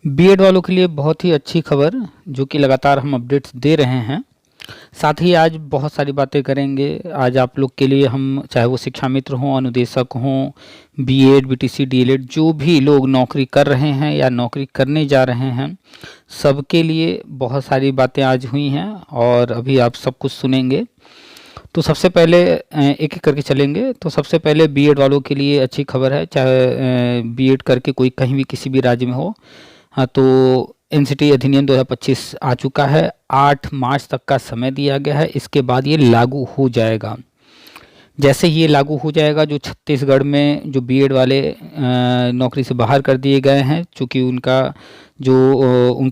BEd वालों के लिए बहुत ही अच्छी खबर जो कि लगातार हम अपडेट्स दे रहे हैं। साथ ही आज बहुत सारी बातें करेंगे। आज आप लोग के लिए हम, चाहे वो शिक्षा मित्र हों, अनुदेशक हों, बीएड, बीटीसी, डीएलएड, जो भी लोग नौकरी कर रहे हैं या नौकरी करने जा रहे हैं, सबके लिए बहुत सारी बातें आज हुई हैं और अभी आप सब कुछ सुनेंगे। तो सबसे पहले एक एक करके चलेंगे। तो सबसे पहले बीएड वालों के लिए अच्छी खबर है, चाहे बीएड करके कोई कहीं भी किसी भी राज्य में हो। हाँ, तो एनसीटी अधिनियम 2025 आ चुका है। 8 मार्च तक का समय दिया गया है, इसके बाद ये लागू हो जाएगा। जैसे ही ये लागू हो जाएगा, जो छत्तीसगढ़ में जो बीएड वाले नौकरी से बाहर कर दिए गए हैं, चूँकि उनको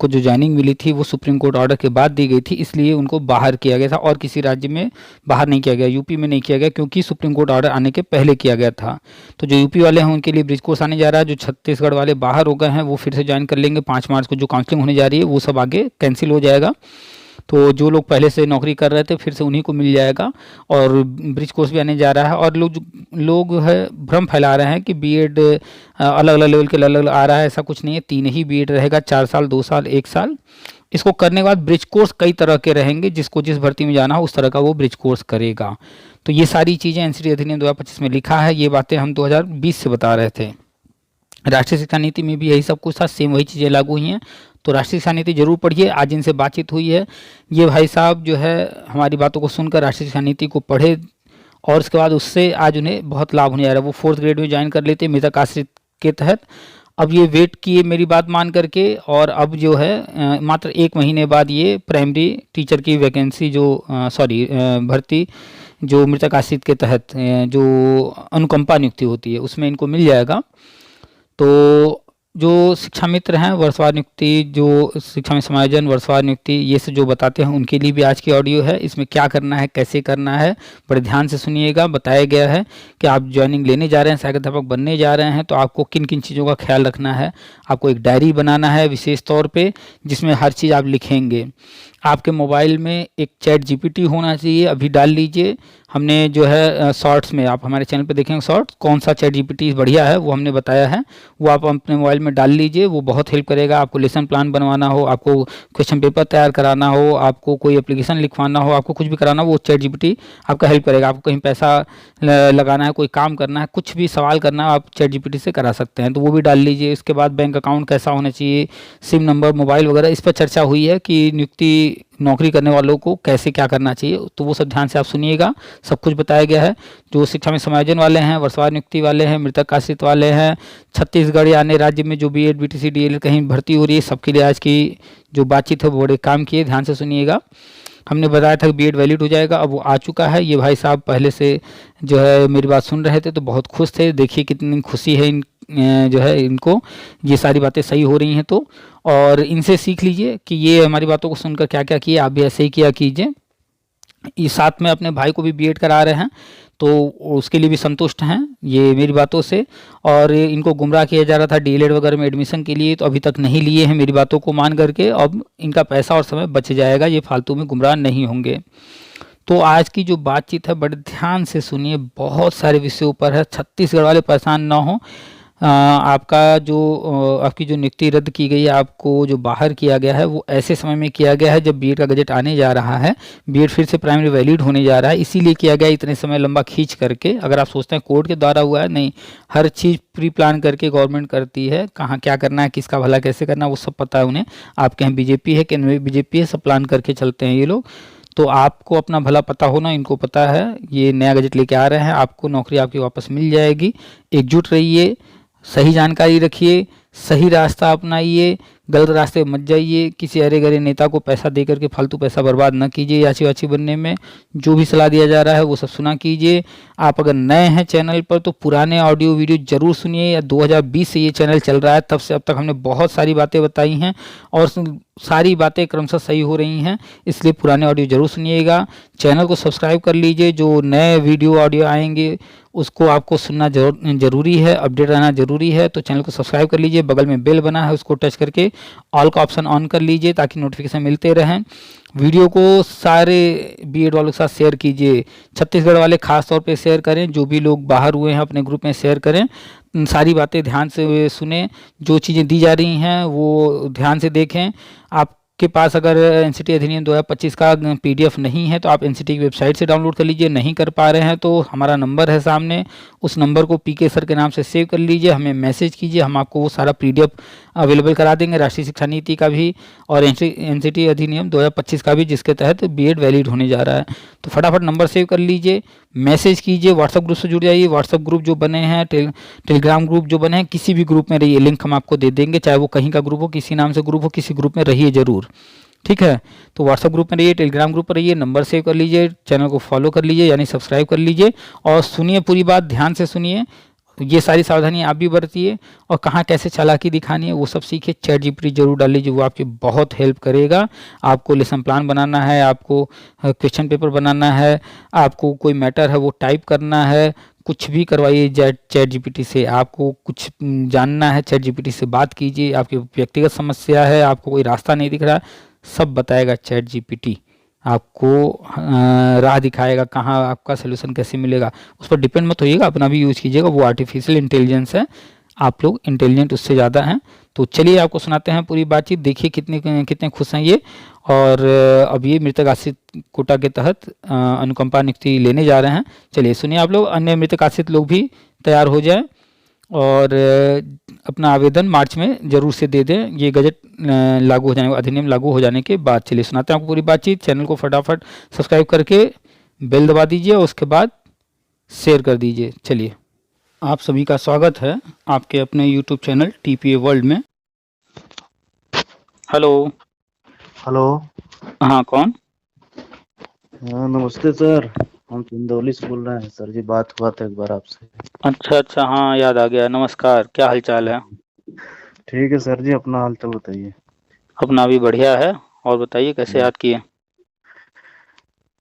जो ज्वाइनिंग मिली थी वो सुप्रीम कोर्ट ऑर्डर के बाद दी गई थी, इसलिए उनको बाहर किया गया था और किसी राज्य में बाहर नहीं किया गया। यूपी में नहीं किया गया क्योंकि सुप्रीम कोर्ट ऑर्डर आने के पहले किया गया था। तो जो यूपी वाले हैं उनके लिए ब्रिज कोर्स आने जा रहा है। जो छत्तीसगढ़ वाले बाहर हो गए हैं वो फिर से ज्वाइन कर लेंगे। 5 मार्च को जो काउंसलिंग होने जा रही है वो सब आगे कैंसिल हो जाएगा। तो जो लोग पहले से नौकरी कर रहे थे फिर से उन्हीं को मिल जाएगा और ब्रिज कोर्स भी आने जा रहा है। और लोग है भ्रम फैला रहे हैं कि बीएड अलग अलग लेवल के अलग अलग आ रहा है। ऐसा कुछ नहीं है, 3 ही बीएड रहेगा, 4 साल, 2 साल, 1 साल। इसको करने के बाद ब्रिज कोर्स कई तरह के रहेंगे, जिसको जिस भर्ती में जाना हो उस तरह का वो ब्रिज कोर्स करेगा। तो ये सारी चीज़ें एनसीटी अधिनियम 2025 में लिखा है। ये बातें हम 2020 से बता रहे थे। राष्ट्रीय शिक्षा नीति में भी यही सब कुछ था, सेम वही चीज़ें लागू हुई हैं। तो राष्ट्रीय शिक्षा नीति जरूर पढ़िए। आज इनसे बातचीत हुई है, ये भाई साहब जो है हमारी बातों को सुनकर राष्ट्रीय शिक्षा नीति को पढ़े और उसके बाद उससे आज उन्हें बहुत लाभ होने जा रहा है। वो 4th ग्रेड में ज्वाइन कर लेते मृतक आश्रित के तहत। अब ये वेट किए मेरी बात मान करके, और अब जो है मात्र 1 महीने बाद ये प्राइमरी टीचर की वैकेंसी भर्ती जो मृतक आश्रित के तहत जो अनुकंपा नियुक्ति होती है उसमें इनको मिल जाएगा। तो जो शिक्षा मित्र हैं, वर्षवार नियुक्ति, जो शिक्षा में समायोजन, वर्षवार नियुक्ति, ये सब जो बताते हैं उनके लिए भी आज की ऑडियो है। इसमें क्या करना है, कैसे करना है, बड़े ध्यान से सुनिएगा। बताया गया है कि आप ज्वाइनिंग लेने जा रहे हैं, सहायक अध्यापक बनने जा रहे हैं, तो आपको किन किन चीज़ों का ख्याल रखना है। आपको एक डायरी बनाना है विशेष तौर पे, जिसमें हर चीज़ आप लिखेंगे। आपके मोबाइल में एक चैट जीपीटी होना चाहिए, अभी डाल लीजिए। हमने जो है शॉर्ट्स में, आप हमारे चैनल पे देखेंगे शॉर्ट्स, कौन सा चैट जीपीटी बढ़िया है वो हमने बताया है, वो आप अपने मोबाइल में डाल लीजिए। वो बहुत हेल्प करेगा। आपको लेसन प्लान बनवाना हो, आपको क्वेश्चन पेपर तैयार कराना हो, आपको कोई एप्लीकेशन लिखवाना हो, आपको कुछ भी कराना हो, वो चैट जीपीटी आपका हेल्प करेगा। आपको कहीं पैसा लगाना है, कोई काम करना है, कुछ भी सवाल करना है, आप चैट जीपीटी से करा सकते हैं। तो वो भी डाल लीजिए। इसके बाद बैंक अकाउंट कैसा होना चाहिए, सिम नंबर, मोबाइल वगैरह, इस पर चर्चा हुई है कि नौकरी करने वालों को कैसे क्या करना चाहिए। तो वो सब ध्यान से आप सुनिएगा, सब कुछ बताया गया है। जो शिक्षा में समायोजन वाले हैं, वर्षवार नियुक्ति वाले हैं, मृतक आश्रित वाले हैं, छत्तीसगढ़ या अन्य राज्य में जो बीएड, बीटीसी, डीएलएड कहीं भर्ती हो रही है, सबके लिए आज की जो बातचीत है वो बड़े काम की है। ध्यान से सुनिएगा। हमने बताया था कि बीएड वैलिड हो जाएगा, अब वो आ चुका है। ये भाई साहब पहले से जो है मेरी बात सुन रहे थे तो बहुत खुश थे। देखिए कितनी खुशी है जो है इनको, ये सारी बातें सही हो रही हैं। तो और इनसे सीख लीजिए कि ये हमारी बातों को सुनकर क्या क्या किए, आप भी ऐसे ही किया कीजिए। इस साथ में अपने भाई को भी बीएड करा रहे हैं तो उसके लिए भी संतुष्ट हैं ये मेरी बातों से। और इनको गुमराह किया जा रहा था डीएलएड वगैरह में एडमिशन के लिए, तो अभी तक नहीं लिए हैं मेरी बातों को मान करके। अब इनका पैसा और समय बच जाएगा, ये फालतू में गुमराह नहीं होंगे। तो आज की जो बातचीत है बड़े ध्यान से सुनिए, बहुत सारे विषयों पर है। छत्तीसगढ़ वाले परेशान ना हो। आपकी जो नियुक्ति रद्द की गई है, आपको जो बाहर किया गया है वो ऐसे समय में किया गया है जब बीएड का गजट आने जा रहा है। बीएड फिर से प्राइमरी वैलिड होने जा रहा है, इसीलिए किया गया इतने समय लंबा खींच करके। अगर आप सोचते हैं कोर्ट के द्वारा हुआ है, नहीं, हर चीज़ प्री प्लान करके गवर्नमेंट करती है। कहाँ क्या करना है, किसका भला कैसे करना है, वो सब पता है उन्हें। आपके यहाँ बीजेपी है, केंद्र में बीजेपी है, सब प्लान करके चलते हैं ये लोग। तो आपको अपना भला पता होना, इनको पता है। ये नया गजट लेके आ रहे हैं, आपको नौकरी आपकी वापस मिल जाएगी। एकजुट रहिए, सही जानकारी रखिए, सही रास्ता अपनाइए, गलत रास्ते मत जाइए। किसी अरे गरे नेता को पैसा दे करके फालतू पैसा बर्बाद न कीजिए याची वाची बनने में। जो भी सलाह दिया जा रहा है वो सब सुना कीजिए। आप अगर नए हैं चैनल पर तो पुराने ऑडियो वीडियो जरूर सुनिए। या 2020 से ये चैनल चल रहा है, तब से अब तक हमने बहुत सारी बातें बताई हैं और सारी बातें क्रमशः सही हो रही हैं, इसलिए पुराने ऑडियो जरूर सुनिएगा। चैनल को सब्सक्राइब कर लीजिए, जो नए वीडियो ऑडियो आएंगे उसको आपको सुनना जरूरी है, अपडेट रहना जरूरी है। तो चैनल को सब्सक्राइब कर लीजिए, बगल में बेल बना है उसको टच करके ऑल का ऑप्शन ऑन कर लीजिए ताकि नोटिफिकेशन मिलते रहें। वीडियो को सारे बीएड वालों के साथ शेयर कीजिए, छत्तीसगढ़ वाले खास तौर पे शेयर करें। जो भी लोग बाहर हुए हैं अपने ग्रुप में शेयर करें सारी बातें ध्यान से सुने, जो चीज़ें दी जा रही हैं वो ध्यान से देखें। आपके पास अगर एनसीटी अधिनियम 2025 का पीडीएफ नहीं है तो आप एनसीटी की वेबसाइट से डाउनलोड कर लीजिए। नहीं कर पा रहे हैं तो हमारा नंबर है सामने, उस नंबर को पीके सर के नाम से सेव कर लीजिए, हमें मैसेज कीजिए, हम आपको वो सारा पीडीएफ अवेलेबल करा देंगे, राष्ट्रीय शिक्षा नीति का भी और एनसीटी अधिनियम 2025 का भी, जिसके तहत बीएड वैलिड होने जा रहा है। तो फटाफट नंबर सेव कर लीजिए, मैसेज कीजिए, व्हाट्सअप ग्रुप से जुड़ जाइए। व्हाट्सअप ग्रुप जो बने हैं, टेलीग्राम ग्रुप जो बने हैं, किसी भी ग्रुप में रहिए, लिंक हम आपको दे देंगे, चाहे वो कहीं का ग्रुप हो, किसी नाम से ग्रुप हो, किसी ग्रुप में रहिए जरूर, ठीक है। तो व्हाट्सअप ग्रुप में रहिए, टेलीग्राम ग्रुप पर रहिए, नंबर सेव कर लीजिए, चैनल को फॉलो कर लीजिए यानी सब्सक्राइब कर लीजिए और सुनिए, पूरी बात ध्यान से सुनिए। ये सारी सावधानियां आप भी बरतिए और कहाँ कैसे चालाकी दिखानी है वो सब सीखिए। चैट जीपीटी जरूर डाल लीजिए, वो आपकी बहुत हेल्प करेगा। आपको लेसन प्लान बनाना है, आपको क्वेश्चन पेपर बनाना है, आपको कोई मैटर है वो टाइप करना है, कुछ भी करवाइए चैट जीपीटी से। आपको कुछ जानना है, चैट जीपीटी से बात कीजिए। आपकी व्यक्तिगत समस्या है, आपको कोई रास्ता नहीं दिख रहा, सब बताएगा चैट जीपीटी। आपको राह दिखाएगा कहाँ आपका सोल्यूशन कैसे मिलेगा। उस पर डिपेंड मत होइएगा, अपना भी यूज़ कीजिएगा, वो आर्टिफिशियल इंटेलिजेंस है, आप लोग इंटेलिजेंट उससे ज़्यादा हैं। तो चलिए आपको सुनाते हैं पूरी बातचीत, देखिए कितने कितने खुश हैं ये। और अब ये मृतक आश्रित कोटा के तहत अनुकंपा नियुक्ति लेने जा रहे हैं। चलिए सुनिए आप लोग, अन्य मृतक आश्रित लोग भी तैयार हो जाएं और अपना आवेदन मार्च में जरूर से दे दें, ये गजट लागू हो जाने, अधिनियम लागू हो जाने के बाद। चलिए सुनाते हैं आपको पूरी बातचीत। चैनल को फटाफट सब्सक्राइब करके बेल दबा दीजिए और उसके बाद शेयर कर दीजिए। चलिए, आप सभी का स्वागत है आपके अपने यूट्यूब चैनल टीपीए वर्ल्ड में। हेलो। हेलो। हाँ, कौन? नमस्ते सर, हम चंदौली से बोल रहे हैं सर जी, बात हुआ था एक बार आपसे। अच्छा, हाँ याद आ गया। नमस्कार, क्या हालचाल है? ठीक है सर जी, अपना हाल चाल बताइए। अपना भी बढ़िया है। और बताइए कैसे याद किए?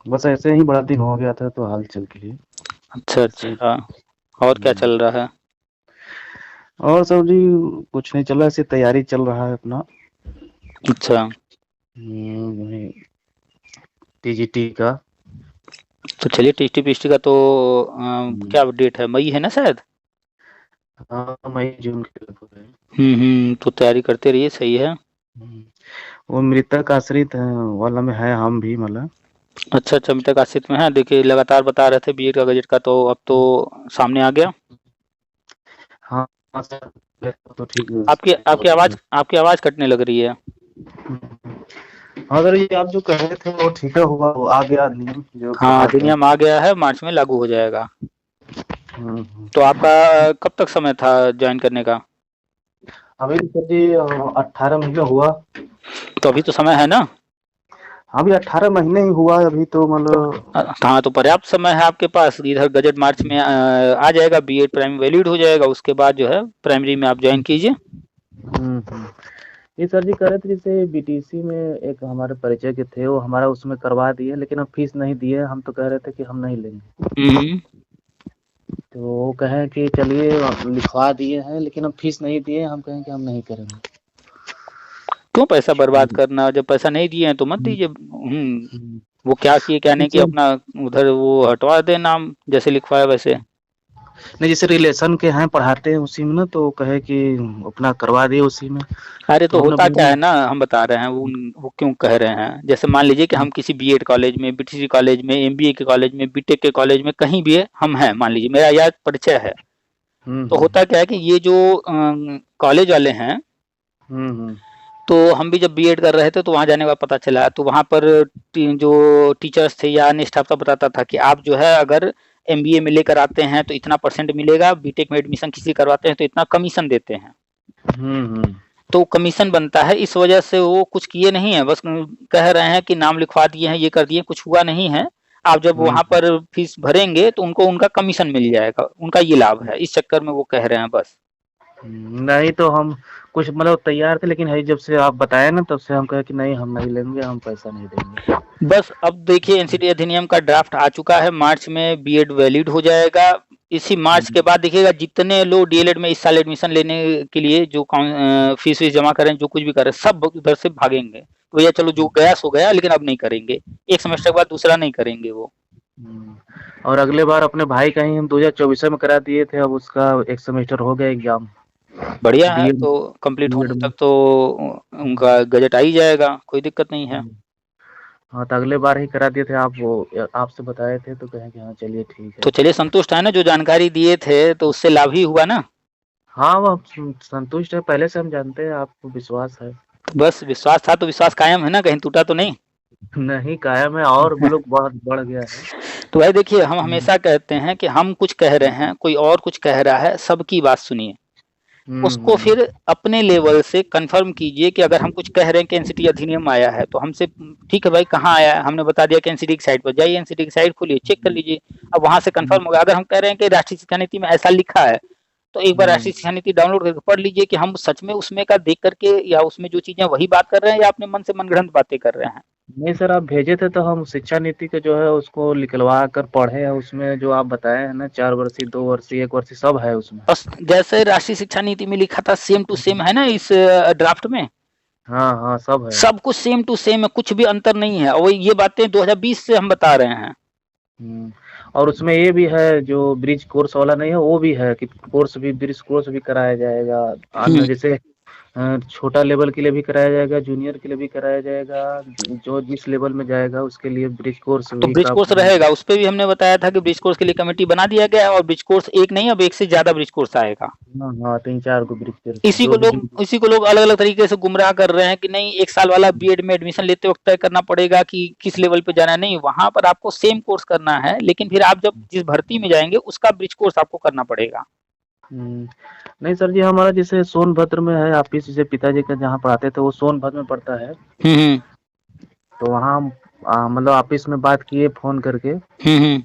बस ऐसे ही बड़ा दिन हो गया था तो हाल चाल के लिए। अच्छा, और क्या चल रहा है? और सर जी कुछ नहीं चल रहा, ऐसे तैयारी चल रहा है अपना। अच्छा, टीजीटी का। तो चलिए, टेस्टी पेस्टी का तो क्या डेट है? मई है ना शायद? हाँ, मई जून के लगभग है। तो तैयारी करते रहिए, सही है। वो मृतक आश्रित वाला में है हम भी, मतलब। अच्छा, मृतक आश्रित में है। देखिए, लगातार बता रहे थे बीएड का गजट का, तो अब तो सामने आ गया। हाँ सर, तो ठीक आपकी आवाज कटने लग रही है। हाँ सर, ये आप जो कह रहे थे वो ठीक है, हुआ, वो आ गया नियम जो। हाँ, अधिनियम आ गया है, मार्च में लागू हो जाएगा। तो आपका कब तक समय था ज्वाइन करने का? अभी सर जी 18 महीने हुआ। तो अभी तो समय है ना? अभी 18 महीने ही हुआ अभी तो, मतलब। हाँ, तो पर्याप्त समय है आपके पास। इधर गजट मार्च में आ जाएगा, बीएड प्राइमरी वैलिड हो जाएगा, उसके बाद जो है प्राइमरी में आप ज्वाइन कीजिए। ये सर जी कह रहे थे, जैसे बीटीसी में एक हमारे परिचय के थे, वो हमारा उसमें करवा दिए, लेकिन अब फीस नहीं दिए। हम तो कह रहे थे कि हम नहीं लेंगे। तो वो कहे कि चलिए लिखवा दिए हैं, लेकिन अब फीस नहीं दिए। हम कहें कि हम नहीं करेंगे। क्यों पैसा बर्बाद करना? जब पैसा नहीं दिए हैं तो मत दीजिए। वो क्या किए क्या नहीं किए, अपना उधर वो हटवा दे नाम, जैसे लिखवाया वैसे। नहीं, जैसे रिलेशन के हैं, पढ़ाते हैं उसी में ना, तो कहे कि अपना करवा दिए उसी में। अरे तो होता क्या है ना, हम बता रहे हैं वो क्यों कह रहे हैं। जैसे मान लीजिए कि हम किसी बीएड कॉलेज में, बीटीसी कॉलेज में, एमबीए के कॉलेज में, बीटेक के कॉलेज में, कहीं भी हम हैं, मान लीजिए मेरा यह परिचय है। तो होता क्या है कि ये जो कॉलेज वाले हैं, तो हम भी जब बीएड कर रहे थे तो वहाँ जाने के बाद पता चला, तो वहाँ पर जो टीचर्स थे या अन्य स्टाफ था बताता था कि आप जो है अगर एमबीए में लेकर आते हैं तो इतना % मिलेगा, बीटेक में एडमिशन किसी करवाते हैं तो इतना कमीशन देते हैं। तो कमीशन बनता है, इस वजह से वो कुछ किए नहीं है, बस कह रहे हैं कि नाम लिखवा दिए हैं, ये कर दिए, कुछ हुआ नहीं है। आप जब वहाँ पर फीस भरेंगे तो उनको उनका कमीशन मिल जाएगा, उनका ये लाभ है, इस चक्कर में वो कह रहे हैं बस। नहीं तो हम कुछ मतलब तैयार थे, लेकिन है जब से आप बताए ना तब से हम कहे कि नहीं, हम नहीं लेंगे, हम पैसा नहीं देंगे। बस अब देखिए, एनसीटी अधिनियम का ड्राफ्ट आ चुका है, मार्च में बीएड वैलिड हो जाएगा। इसी मार्च के बाद देखिएगा जितने लोग डीएलएड में इस साल एडमिशन लेने के लिए जो फीस जमा करें, जो कुछ भी करें, सब उधर से भागेंगे। तो भैया चलो, जो गया सो गया, लेकिन अब नहीं करेंगे, एक सेमेस्टर के बाद दूसरा नहीं करेंगे वो। और अगले बार अपने भाई का ही हम 2024 में करा दिए थे, अब उसका एक सेमेस्टर हो गया एग्जाम बढ़िया है, बीएड तो कंप्लीट बीएड होने में। तक तो उनका गजट आ ही जाएगा, कोई दिक्कत नहीं है। हाँ, तो अगले बार ही करा दिए थे, आप वो आपसे बताए थे तो कहें कि हाँ चलिए ठीक तो है। चलिए संतुष्ट है ना, जो जानकारी दिए थे तो उससे लाभ ही हुआ ना। हाँ, वो संतुष्ट है, पहले से हम जानते हैं, आपको विश्वास है। बस विश्वास था तो विश्वास कायम है ना, कहीं टूटा तो नहीं। नहीं, कायम है और भी लोग बहुत बढ़ गया है। तो भाई देखिए, हम हमेशा कहते हैं कि हम कुछ कह रहे हैं, कोई और कुछ कह रहा है, सबकी बात सुनिए। उसको हम्म। फिर अपने लेवल से कंफर्म कीजिए कि अगर हम कुछ कह रहे हैं कि एनसीटी अधिनियम आया है तो हमसे ठीक है भाई, कहाँ आया है, हमने बता दिया कि एनसीटी की साइट पर जाइए, एनसीटी की साइट खोलिए, चेक कर लीजिए। अब वहां से कंफर्म होगा। अगर हम कह रहे हैं कि राष्ट्रीय शिक्षा नीति में ऐसा लिखा है, तो एक बार राष्ट्रीय शिक्षा नीति डाउनलोड करके पढ़ लीजिए कि हम सच में उसमें का देख करके या उसमें जो चीजें वही बात कर रहे हैं, या अपने मन से मनगढ़ंत बातें कर रहे हैं। नहीं सर, आप भेजे थे तो हम शिक्षा नीति के जो है उसको निकलवा कर पढ़े हैं, उसमें जो आप बताए हैं ना 4 वर्षीय, 2 वर्षीय, 1 वर्षीय सब है उसमें। और जैसे राष्ट्रीय शिक्षा नीति में लिखा था सेम टू सेम है ना इस ड्राफ्ट में। हाँ हाँ, सब है। सब कुछ सेम टू सेम है, कुछ भी अंतर नहीं है, और ये बातें 2020 से हम बता रहे हैं। और उसमें ये भी है जो ब्रिज कोर्स वाला नहीं है, वो भी है कि कोर्स भी, ब्रिज कोर्स भी कराया जाएगा। अन्य जैसे छोटा लेवल के लिए भी कराया जाएगा, जूनियर के लिए भी कराया जाएगा, जो जिस लेवल में जाएगा उसके लिए ब्रिज कोर्स तो भी ब्रिज का। कोर्स रहेगा, उस पे भी हमने बताया था कि ब्रिज कोर्स के लिए कमेटी बना दिया गया है, और ब्रिज कोर्स एक नहीं, अब एक से ज्यादा ब्रिज कोर्स आएगा। हाँ हाँ, 3-4 को ब्रिज कोर्स इसी जो को भी लोग इसी को लोग अलग अलग तरीके से गुमराह कर रहे हैं कि नहीं, एक साल वाला बीएड में एडमिशन लेते वक्त तय करना पड़ेगा कि किस लेवल पे जाना है। नहीं, वहां पर आपको सेम कोर्स करना है, लेकिन फिर आप जब जिस भर्ती में जाएंगे उसका ब्रिज कोर्स आपको करना पड़ेगा। नहीं सर जी, हमारा जैसे सोनभद्र में है ऑफिस, जैसे पिताजी का जहाँ पढ़ाते थे वो सोनभद्र में पड़ता है। हम्म तो वहाँ मतलब ऑफिस में बात किए फोन करके, हम्म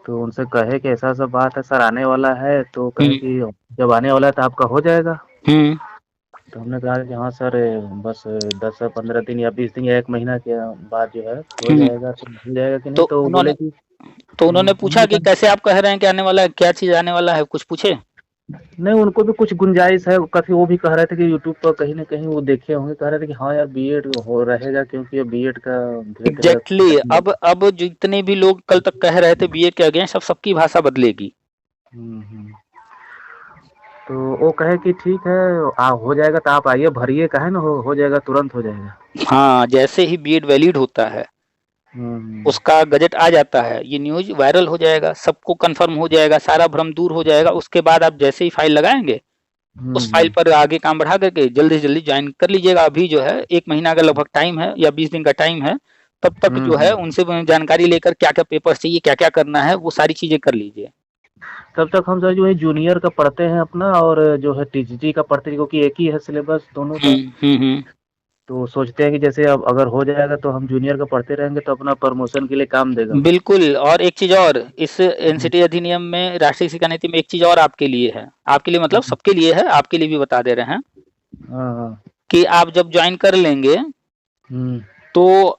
तो उनसे कहे कि ऐसा ऐसा बात है सर, आने वाला है, तो कहे हम्म कि जब आने वाला है तो आपका हो जाएगा। हम्म तो हमने कहा कि हाँ सर, बस 10 से 15 दिन या 20 दिन या 1 महीना के बाद जो है हो हम्म। जाएगा, तो हो जाएगा कि नहीं, तो तो वो बोले उन्होंने कि तो उन्होंने पूछा हमने कि कहा कैसे आप कह रहे हैं कि आने वाला है, क्या चीज आने वाला है, कुछ पूछे। नहीं, उनको भी कुछ गुंजाइश है, काफी वो भी कह रहे थे कि यूट्यूब पर कहीं ना कहीं वो देखे होंगे, कह रहे थे कि हाँ यार बीएड हो रहेगा, क्योंकि ये बीएड का धीरे धीरे। Exactly exactly। अब जितने भी लोग कल तक कह रहे थे बीएड के अगेंस्ट, अब सबकी भाषा बदलेगी। तो वो कहे कि ठीक है, हो जाएगा तो आप आइए भरिए, कहे ना हो जाएगा, तुरंत हो जाएगा। हाँ, जैसे ही बीएड वैलिड होता है हम्म उसका गजट आ जाता है, ये न्यूज वायरल हो जाएगा, सबको कंफर्म हो जाएगा, सारा भ्रम दूर हो जाएगा। उसके बाद आप जैसे ही फाइल लगाएंगे, उस फाइल हम्म पर आगे काम बढ़ा करके जल्दी से जल्दी ज्वाइन कर लीजिएगा। अभी जो है 1 महीना का लगभग टाइम है या 20 दिन का टाइम है, तब तक जो है हम्म। उनसे जानकारी लेकर क्या क्या पेपर चाहिए, क्या क्या करना है, वो सारी चीजें कर लीजिए। तब तक हम सर जो है जूनियर का पढ़ते हैं अपना, और जो है टीजीटी का पढ़ते हैं, क्योंकि एक ही है सिलेबस दोनों का। हम्म। तो सोचते हैं कि जैसे अब अगर हो जाएगा तो हम जूनियर का पढ़ते रहेंगे तो अपना प्रमोशन के लिए काम देगा। बिल्कुल। और एक चीज और, इस एनसीटी अधिनियम में, राष्ट्रीय शिक्षा नीति में एक चीज और आपके लिए है, आपके लिए मतलब सबके लिए है, आपके लिए भी बता दे रहे हैं हाँ हाँ। कि आप जब ज्वाइन कर लेंगे तो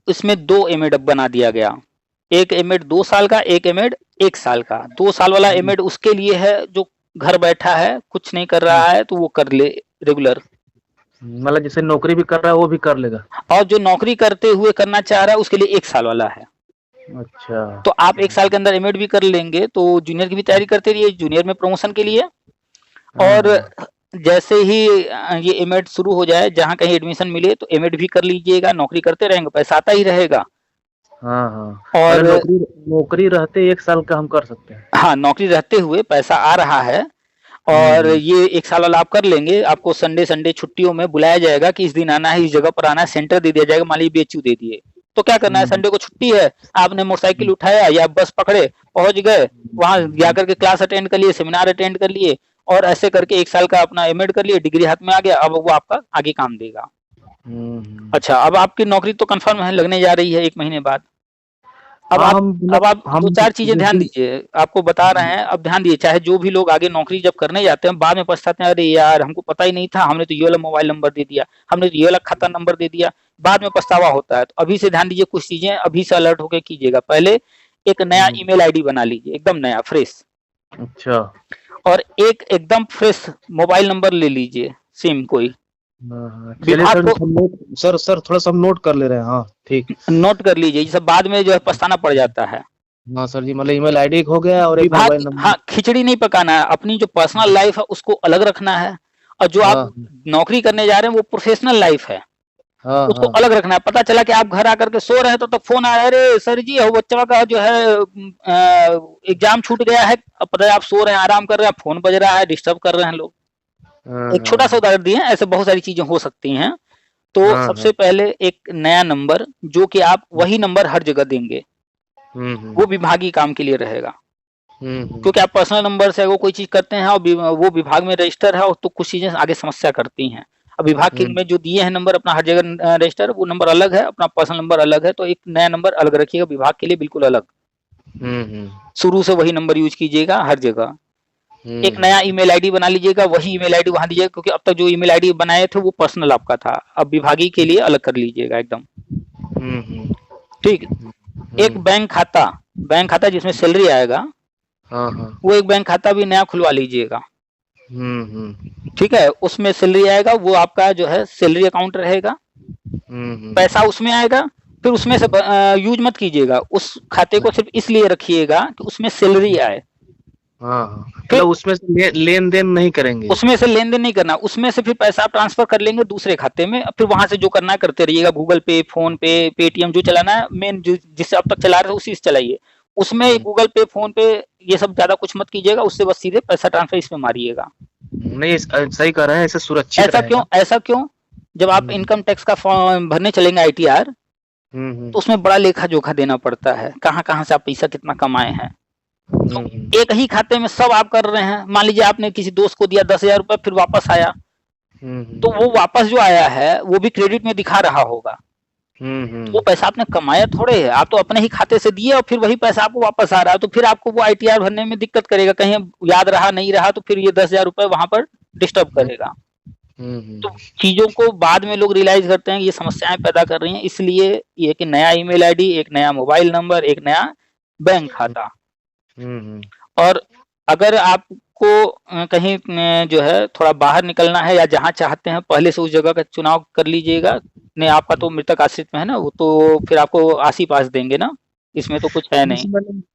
इसमें 2 एमएड अब बना दिया गया। एक एमएड 2 साल का, एक एमएड 1 साल का। 2 साल वाला एमएड उसके लिए है जो घर बैठा है, कुछ नहीं कर रहा है, तो वो कर ले रेगुलर। मतलब जैसे नौकरी भी कर रहा है वो भी कर लेगा। और जो नौकरी करते हुए करना चाह रहा है उसके लिए 1 साल वाला है। अच्छा। तो आप 1 साल के अंदर एमएड भी कर लेंगे तो जूनियर की भी तैयारी करते रहिए, जूनियर में प्रमोशन के लिए। हाँ और हाँ। जैसे ही ये एमएड शुरू हो जाए, जहाँ कहीं एडमिशन मिले तो एमएड भी कर लीजिएगा, नौकरी करते रहेंगे, पैसा आता ही रहेगा। हाँ हाँ। मतलब और नौकरी नौकरी रहते 1 साल का हम कर सकते हैं। हाँ, नौकरी रहते हुए पैसा आ रहा है। और हम्म। ये 1 साल वाला आप कर लेंगे, आपको संडे संडे छुट्टियों में बुलाया जाएगा कि इस दिन आना है, इस जगह पर आना है, सेंटर दे दिया जाएगा, मान लीजिए बीएचयू दे दिए, तो क्या करना है, हम्म संडे को छुट्टी है, आपने मोटरसाइकिल उठाया या बस पकड़े, पहुंच गए, वहां जाकर के क्लास अटेंड कर लिए, सेमिनार अटेंड कर लिए, और ऐसे करके 1 साल का अपना एमएड कर लिए, डिग्री हाथ में आ गया, अब वो आपका आगे काम देगा। हम्म। अच्छा, अब आपकी नौकरी तो कंफर्म है, लगने जा रही है 1 महीने बाद। अब हाँ, आप हम अब मतलब आप हम 2-4 चीजें जिस ध्यान दिन। दीजिए, आपको बता रहे हैं, अब ध्यान दीजिए। चाहे जो भी लोग आगे नौकरी जब करने जाते हैं, बाद में पछताते हैं, अरे यार हमको पता ही नहीं था, हमने तो ये वाला मोबाइल नंबर दे दिया, हमने तो ये वाला खाता नंबर दे दिया, बाद में पछतावा होता है। तो अभी से ध्यान दीजिए, कुछ चीजें अभी से अलर्ट होकर कीजिएगा। पहले एक नया ईमेल आईडी बना लीजिए, एकदम नया फ्रेश। अच्छा। और एक एकदम फ्रेश मोबाइल नंबर ले लीजिए, सिम कोई। हाँ हाँ, चलिए विभाग सर, को हम नोट सर सर थोड़ा सा हम नोट कर ले रहे हैं। हाँ ठीक। नोट कर लीजिए, ये सब बाद में जो है पछताना पड़ जाता है। हाँ सर जी, मतलब ईमेल आईडी एक हो गया और एक विभाग मोबाइल की नंबर। हाँ, खिचड़ी नहीं पकाना है, अपनी जो पर्सनल लाइफ है उसको अलग रखना है, और जो आप हाँ नौकरी करने जा रहे हैं वो प्रोफेशनल लाइफ है, हाँ उसको हाँ अलग रखना है। पता चला कि आप घर आकर के सो रहे हैं तो तब फोन आया, अरे सर जी वो बच्चा का जो है एग्जाम छूट गया है, अब पता है आप सो रहे हैं, आराम कर रहे हैं, फोन बज रहा है, डिस्टर्ब कर रहे हैं लोग। हाँ एक छोटा सा उदाहरण दिए, ऐसे बहुत सारी चीजें हो सकती हैं। तो हाँ हाँ। सबसे पहले एक नया नंबर, जो कि आप वही नंबर हर जगह देंगे, हम्म। वो विभागीय काम के लिए रहेगा। हम्म। क्योंकि आप पर्सनल नंबर से वो कोई चीज करते हैं और वो विभाग में रजिस्टर है, और तो कुछ चीजें आगे समस्या करती हैं। अब विभाग के हम्म। में जो दिए हैं नंबर अपना हर जगह रजिस्टर, वो नंबर अलग है, अपना पर्सनल नंबर अलग है, तो एक नया नंबर अलग रखिएगा विभाग के लिए, बिल्कुल अलग। हम्म। शुरू से वही नंबर यूज कीजिएगा हर जगह। एक हम्म। नया ईमेल आईडी बना लीजिएगा, वही ईमेल आईडी वहां दीजिएगा, क्योंकि अब तक जो ईमेल आईडी बनाए थे वो पर्सनल आपका था, अब विभागीय के लिए अलग कर लीजिएगा एकदम। हम्म। ठीक। एक बैंक खाता जिसमें सैलरी आएगा, हाँ हाँ। वो एक बैंक खाता भी नया खुलवा लीजिएगा। हम्म। ठीक है, उसमें सैलरी आएगा, वो आपका जो है सैलरी अकाउंट रहेगा, हम्म। पैसा उसमें आएगा। फिर उसमें से यूज मत कीजिएगा, उस खाते को सिर्फ इसलिए रखिएगा कि उसमें सैलरी आए। हाँ हाँ, फिर मतलब उसमें से लेन देन नहीं करेंगे। उसमें से लेन देन नहीं करना, उसमें से फिर पैसा आप ट्रांसफर कर लेंगे दूसरे खाते में, फिर वहां से जो करना है करते रहिएगा, गूगल पे, फोन पे, पेटीएम, जो चलाना है मेन, जिससे अब तक चला रहे थे उसी से चलाइए। उसमें हम्म। गूगल पे, फोन पे, ये सब ज्यादा कुछ मत कीजिएगा, उससे बस सीधे पैसा ट्रांसफर इसमें मारिएगा। नहीं, सही कह रहे हैं, ऐसे सुरक्षित ऐसा क्यों, रहेगा। ऐसा क्यों? जब आप हम्म। इनकम टैक्स का फॉर्म भरने चलेंगे, आईटीआर, हम्म। तो उसमें बड़ा लेखा जोखा देना पड़ता है, कहाँ कहाँ से आप पैसा कितना कमाए हैं। तो हम्म। एक ही खाते में सब आप कर रहे हैं, मान लीजिए आपने किसी दोस्त को दिया 10,000 रुपया, फिर वापस आया, तो वो वापस जो आया है वो भी क्रेडिट में दिखा रहा होगा। तो वो पैसा आपने कमाया थोड़े है, आप तो अपने ही खाते से दिए और फिर वही पैसा आपको वापस आ रहा है, तो फिर आपको वो आईटीआर भरने में दिक्कत करेगा, कहीं याद रहा नहीं रहा तो फिर ये 10,000 रुपए वहां पर डिस्टर्ब करेगा। तो चीजों को बाद में लोग रियलाइज करते हैं कि ये समस्याएं पैदा कर रही हैं, इसलिए ये कि नया ईमेल आईडी, एक नया मोबाइल नंबर, एक नया बैंक खाता। और अगर आपको कहीं जो है थोड़ा बाहर निकलना है या जहाँ चाहते हैं पहले से उस जगह का चुनाव कर लीजिएगा। नहीं, आपका तो मृतक आश्रित में है ना, वो तो फिर आपको आस ही पास देंगे ना, इसमें तो कुछ है नहीं।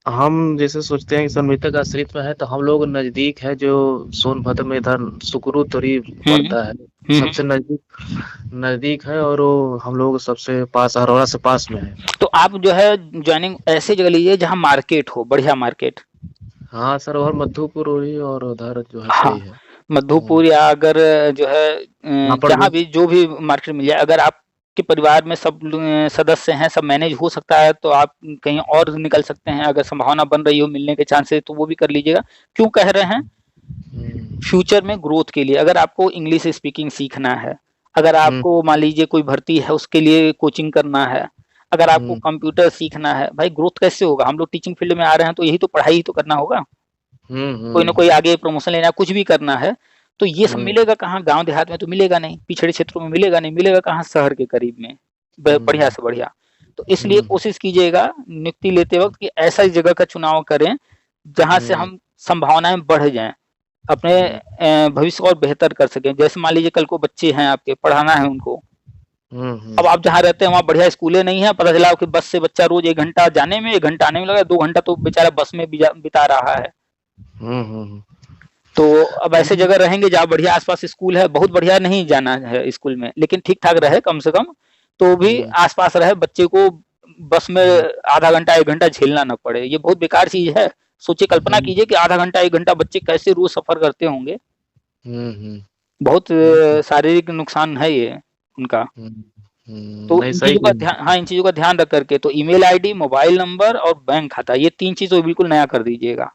हम जैसे सोचते हैं कि सर मृतक आश्रित में है, तो हम लोग नजदीक है, जो सोनभद्र में इधर सुकरू तोरी पड़ता है, सबसे नजदीक है, और वो हम लोग सबसे पास, अरोड़ा से पास में है। तो आप जो है ज्वाइनिंग ऐसी जगह लीजिए जहाँ मार्केट हो, बढ़िया मार्केट। हाँ सर, और मधुपुर ही, और उधर जो है हाँ, सही है। मधुपुर, या अगर जो है जहाँ भी जो भी मार्केट मिल जाए, अगर आपके परिवार में सब सदस्य हैं, सब मैनेज हो सकता है, तो आप कहीं और निकल सकते हैं, अगर संभावना बन रही हो मिलने के चांसेस, तो वो भी कर लीजिएगा। क्यों कह रहे हैं? फ्यूचर में ग्रोथ के लिए, अगर आपको इंग्लिश स्पीकिंग सीखना है, अगर आपको मान लीजिए कोई भर्ती है उसके लिए कोचिंग करना है, अगर आपको कंप्यूटर सीखना है, भाई ग्रोथ कैसे होगा? हम लोग टीचिंग फील्ड में आ रहे हैं तो यही तो पढ़ाई ही तो करना होगा, कोई ना कोई आगे प्रमोशन लेना है, कुछ भी करना है, तो ये सब मिलेगा कहाँ? गांव देहात में तो मिलेगा नहीं, पिछड़े क्षेत्रों में मिलेगा नहीं, मिलेगा कहाँ? शहर के करीब में, बढ़िया से बढ़िया। तो इसलिए कोशिश कीजिएगा नियुक्ति लेते वक्त कि ऐसा जगह का चुनाव करें जहां से हम संभावनाएं बढ़ जाएं, अपने भविष्य और बेहतर कर सकें। जैसे मान लीजिए कल को बच्चे हैं आपके, पढ़ाना है उनको, अब आप जहाँ रहते हैं वहाँ बढ़िया स्कूलें नहीं है, पता चला कि बस से बच्चा रोज 1 घंटा जाने में, 1 घंटा आने में लगा, 2 घंटा तो बेचारा बस में बिता रहा है। तो अब ऐसे जगह रहेंगे जहाँ बढ़िया आसपास स्कूल है, बहुत बढ़िया नहीं जाना है स्कूल में, लेकिन ठीक ठाक रहे कम से कम, तो भी आसपास रहे, बच्चे को बस में आधा घंटा 1 घंटा झेलना न पड़े। ये बहुत बेकार चीज है। सोचिए, कल्पना कीजिए कि आधा घंटा 1 घंटा बच्चे कैसे रोज सफर करते होंगे। बहुत शारीरिक नुकसान है ये उनका। तो इन चीजों का ध्यान, हाँ, इन चीजों का ध्यान रख करके, तो ईमेल आईडी, मोबाइल नंबर और बैंक खाता, ये 3 चीजों बिल्कुल नया कर दीजिएगा।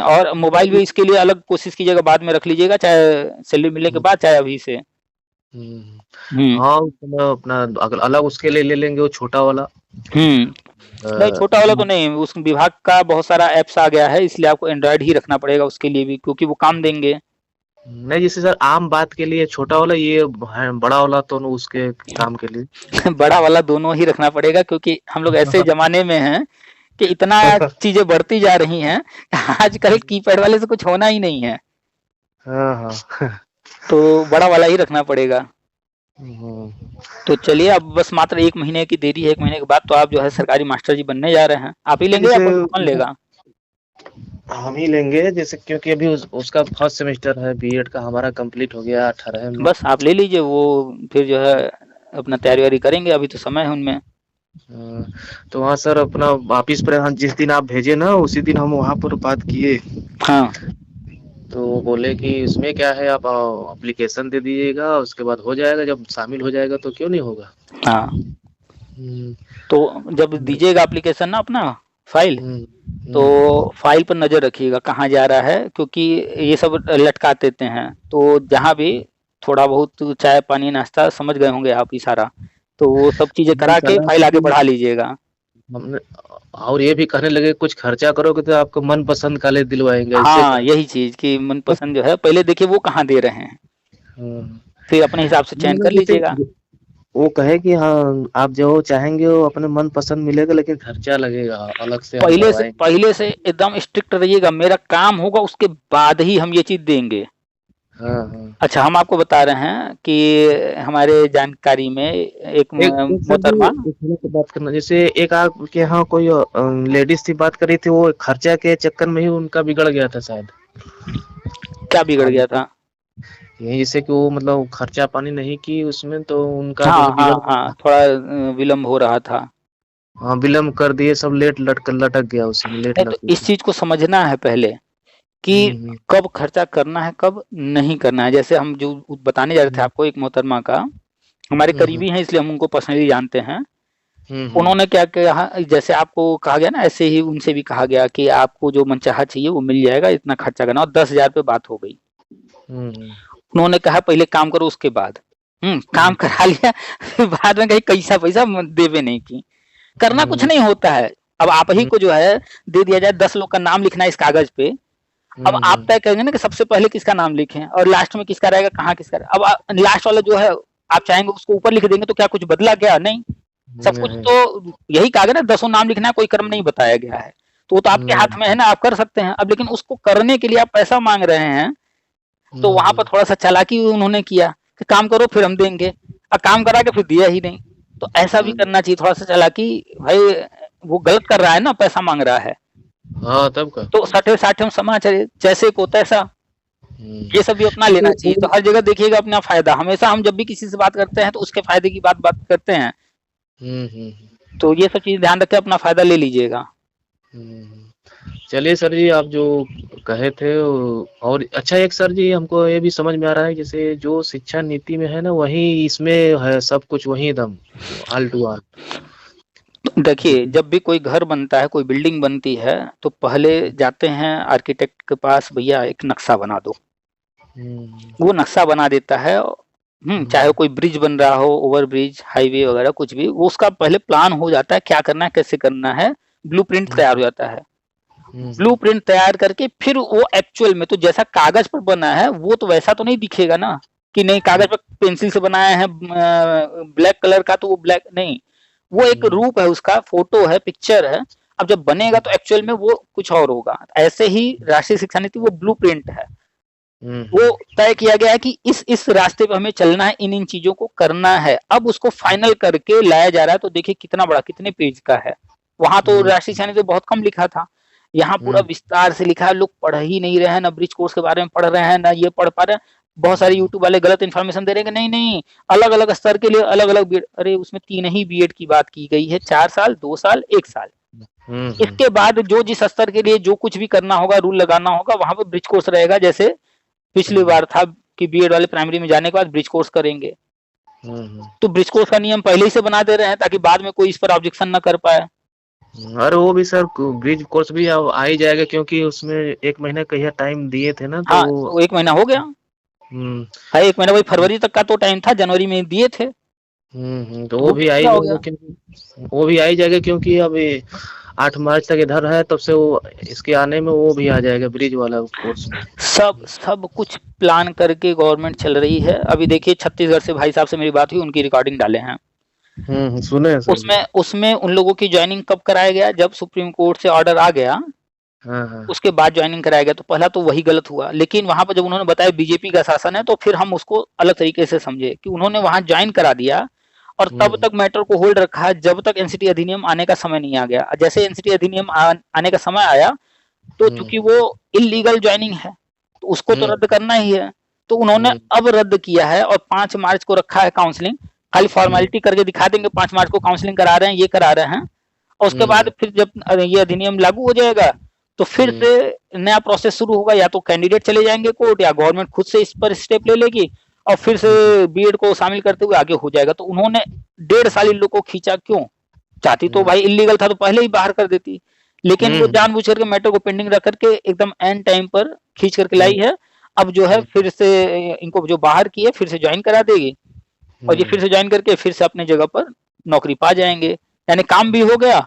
और मोबाइल भी इसके लिए अलग कोशिश कीजिएगा, बाद में रख लीजिएगा, चाहे सैलरी मिलने के बाद, चाहे अभी से। हाँ, अपना अलग उसके लिए ले लेंगे, वो छोटा वाला। नहीं, छोटा वाला तो नहीं, उस विभाग का बहुत सारा एप्स आ गया है, इसलिए आपको एंड्रॉइड ही रखना पड़ेगा उसके लिए भी, क्योंकि वो काम देंगे। नहीं, जैसे सर आम बात के लिए छोटा वाला, ये बड़ा वाला तो उसके काम के लिए बड़ा वाला दोनों ही रखना पड़ेगा, क्योंकि हम लोग ऐसे जमाने में हैं कि इतना चीजें बढ़ती जा रही हैं, आजकल कीपैड वाले से कुछ होना ही नहीं है। हाँ। तो बड़ा वाला ही रखना पड़ेगा। हम्म। तो चलिए, अब बस मात्र 1 महीने की देरी है, 1 महीने के बाद तो आप जो है सरकारी मास्टर जी बनने जा रहे हैं। आप ही लेंगे या जैसे कोई कौन लेगा? हम ही लेंगे, जैसे क्योंकि अभी उसका फर्स्ट सेमेस्टर है बीएड का, हमारा कंप्लीट हो गया 18 में। बस आप ले लीजिए, वो फिर जो है अपना तैयारी करेंगे, अभी तो समय है उनमें। तो वहाँ सर अपना ऑफिस पर जिस दिन आप भेजे ना, उसी दिन हम वहाँ पर बात किए। हाँ। तो वो बोले कि इसमें क्या है, आप एप्लीकेशन दे दीजिएगा, उसके बाद हो जाएगा, जब शामिल हो जाएगा तो क्यों नहीं होगा। हाँ, हम्म। तो जब दीजिएगा एप्लीकेशन ना अपना फाइल, तो फाइल पर नज़र रखिएगा कहाँ जा रहा है, क्योंकि ये सब लटका देते हैं। तो जहाँ भी थोड़ा बहुत चाय पानी नाश्ता समझ गए होंगे आप इशारा, तो वो सब चीज़ें हमने करा के कहा फाइल आगे कि बढ़ा लीजिएगा। हमने और ये भी कहने लगे कुछ खर्चा करोगे तो आपको मन पसंद कॉलेज दिलवाएंगे, ऐसे हाँ, कहा। यही चीज़ कि मनपसंद जो है पहले देखिए वो कहाँ दे रहे हैं, हाँ। फिर अपने हिसाब से चयन मतलब कर जैसे लीजिएगा। वो कहे कि हाँ आप जो चाहेंगे वो अपने मन पसंद मिलेगा, लेकिन खर्चा लगेगा अलग से, हम करवाएंगे। पहले से एकदम स्ट्रिक्ट रहिएगा, मेरा काम होगा उसके बाद ही हम ये चीज़ देंगे। हाँ हाँ। अच्छा, हम आपको बता रहे हैं कि हमारे जानकारी में एक एक सर जी, मोहतरमा। एक मिनट से बात करना, जैसे एक आपके यहाँ कोई लेडीज थी, बात करी थी, वो खर्चा के चक्कर में ही उनका बिगड़ गया था शायद। क्या बिगड़ आगे गया था? यही जैसे कि वो मतलब खर्चा पानी नहीं की उसमें, तो उनका जो हाँ है हाँ बिगड़ हाँ, गया। थोड़ा विलम्ब हो रहा था। हाँ विलम्ब कर दिए, सब लेट लटक गया, उसी में लेट नहीं, लग तो इस गया। चीज को समझना है पहले कि हम्म। कब खर्चा करना है कब नहीं करना है। जैसे हम जो बताने जा रहे थे हम्म। आपको, एक मोहतरमा का, हमारे हम्म। करीबी हैं इसलिए हम उनको पर्सनली जानते हैं। हम्म। उन्होंने क्या किया, जैसे आपको कहा गया ना, ऐसे ही उनसे भी कहा गया कि आपको जो मनचाहा चाहिए वो मिल जाएगा, इतना खर्चा करना, और 10,000 पे बात हो गई। हम्म। उन्होंने कहा पहले काम करो उसके बाद। काम हम्म। करा लिया, फिर बाद में कहीं कैसा पैसा देवे नहीं की। करना कुछ हम्म। नहीं होता है। अब आप ही को जो है दे दिया जाए, 10 लोग का नाम लिखना है इस कागज पे। अब आप हम्म। तय करेंगे ना कि सबसे पहले किसका नाम लिखें और लास्ट में किसका रहेगा, कहाँ किसका रहेगा। अब लास्ट वाला जो है आप चाहेंगे उसको ऊपर लिख देंगे तो क्या कुछ बदला क्या? नहीं। सब कुछ नहीं। तो यही कागज ना, 10 नाम लिखना है, कोई क्रम नहीं बताया गया है। तो वो तो आपके हाथ नहीं। में है ना, आप कर सकते हैं। अब लेकिन उसको करने के लिए आप पैसा मांग रहे हैं, तो वहां पर हम्म। थोड़ा सा चालाकी उन्होंने किया कि काम करो फिर हम देंगे। अब काम करा के फिर दिया ही नहीं। तो ऐसा भी हम्म। करना चाहिए, थोड़ा सा चालाकी। भाई, वो गलत कर रहा है ना, पैसा मांग रहा है। हाँ तब का। तो सठे साठे समाचार जैसे को तैसा, ये सब भी अपना जैसे लेना चाहिए। तो हर जगह देखिएगा अपना फायदा। हमेशा हम जब भी किसी से बात करते हैं तो उसके फायदे की बात करते हैं। हम्म। तो ये सब चीज ध्यान रख के अपना फायदा ले लीजिएगा। चलिए सर जी, आप जो कहे थे और अच्छा, एक सर जी हमको ये भी समझ में आ रहा है, जैसे जो शिक्षा नीति में है ना, वही इसमें है सब कुछ, वही एकदम ऑल टू ऑल। देखिए, जब भी कोई घर बनता है, कोई बिल्डिंग बनती है, तो पहले जाते हैं आर्किटेक्ट के पास, भैया एक नक्शा बना दो। वो नक्शा बना देता है। चाहे कोई ब्रिज बन रहा हो, ओवर ब्रिज, हाईवे वगैरह कुछ भी, वो उसका पहले प्लान हो जाता है, क्या करना है कैसे करना है, ब्लूप्रिंट तैयार हो जाता है। ब्लूप्रिंट तैयार करके फिर वो एक्चुअल में तो जैसा कागज पर बना है वो तो वैसा तो नहीं दिखेगा ना, कि नहीं कागज पर पेंसिल से बनाया है ब्लैक कलर का तो वो ब्लैक नहीं। वो एक रूप है, उसका फोटो है, पिक्चर है। अब जब बनेगा तो एक्चुअल में वो कुछ और होगा। ऐसे ही राष्ट्रीय शिक्षा नीति वो ब्लूप्रिंट है। वो तय किया गया है कि इस रास्ते पे हमें चलना है, इन इन चीजों को करना है। अब उसको फाइनल करके लाया जा रहा है, तो देखिए कितना बड़ा, कितने पेज का है। वहां तो राष्ट्रीय शिक्षा नीति बहुत कम लिखा था, यहाँ पूरा विस्तार से लिखा है। लोग पढ़ ही नहीं रहे हैं, ना ब्रिज कोर्स के बारे में पढ़ रहे हैं, ना ये पढ़ पा रहे हैं। बहुत सारे यूट्यूब वाले गलत इन्फॉर्मेशन दे रहे हैं कि नहीं नहीं, अलग अलग स्तर के लिए अलग अलग बीएड। अरे उसमें 3 ही बीएड की बात की गई है, 4 साल, 2 साल, 1 साल। इसके बाद जो जिस स्तर के लिए जो कुछ भी करना होगा, रूल लगाना होगा, वहां पर ब्रिज कोर्स रहेगा। जैसे पिछली बार था कि बीएड वाले प्राइमरी में जाने के बाद ब्रिज कोर्स करेंगे। तो ब्रिज कोर्स का नियम पहले ही से बना दे रहे हैं ताकि बाद में कोई इस पर ऑब्जेक्शन ना कर पाए। अरे वो भी सर ब्रिज कोर्स भी अब आ ही जाएगा, क्योंकि उसमें 1 महीना का टाइम दिए थे ना, तो हाँ, तो 1 महीना हो गया। हाँ, 1 महीना, वही फरवरी तक का तो टाइम था, जनवरी में दिए थे। तो वो वो भी आ ही पूरा हो जाएगा, गया। क्योंकि वो भी आ ही जाएगा, क्योंकि अभी 8 मार्च तक इधर है, तब से वो इसके आने में वो भी आ जाएगा ब्रिज वाला कोर्स में। सब कुछ प्लान करके गवर्नमेंट चल रही है। अभी देखिए, छत्तीसगढ़ से भाई साहब से मेरी बात हुई, उनकी रिकॉर्डिंग डाले हैं। सुने हैं सर जी। उसमें उसमें उन लोगों की ज्वाइनिंग कब कराया गया, जब सुप्रीम कोर्ट से ऑर्डर आ गया हाँ, हाँ। उसके बाद ज्वाइनिंग कराया गया, तो पहला तो वही गलत हुआ। लेकिन वहाँ पर जब उन्होंने बताया बीजेपी का शासन है, तो फिर हम उसको अलग तरीके से समझे कि उन्होंने वहाँ ज्वाइन करा दिया और तब हुँ, तक मैटर को होल्ड रखा है जब तक एनसीटी अधिनियम आने का समय नहीं आ गया। जैसे एनसीटी अधिनियम आने का समय आया, तो हुँ, चूंकि वो इलीगल ज्वाइनिंग है, तो उसको तो हुँ, रद्द करना ही है। तो उन्होंने हुँ, अब रद्द किया है और 5 मार्च को रखा है काउंसलिंग। खाली हुँ, फॉर्मेलिटी करके दिखा देंगे 5 मार्च को काउंसलिंग करा रहे हैं, ये करा रहे हैं। और उसके बाद हुँ, फिर जब ये अधिनियम लागू हो जाएगा, तो फिर हुँ, से नया प्रोसेस शुरू होगा। या तो कैंडिडेट चले जाएंगे कोर्ट, या गवर्नमेंट खुद से इस पर स्टेप ले लेगी और फिर से हुँ, बीएड को शामिल करते हुए आगे हो जाएगा। तो उन्होंने 1.5 साल इन लोग को खींचा क्यों? चाहती तो हुँ, भाई इलीगल था तो पहले ही बाहर कर देती, लेकिन वो हुँ, जानबूझ करके मैटर को पेंडिंग रख करके एकदम एंड टाइम पर खींच करके हुँ, लाई है। अब जो है हुँ, फिर से इनको जो बाहर की है फिर से ज्वाइन करा देगी, और ये फिर हुँ, से ज्वाइन करके फिर से अपने जगह पर नौकरी पा जाएंगे। यानी काम भी हो गया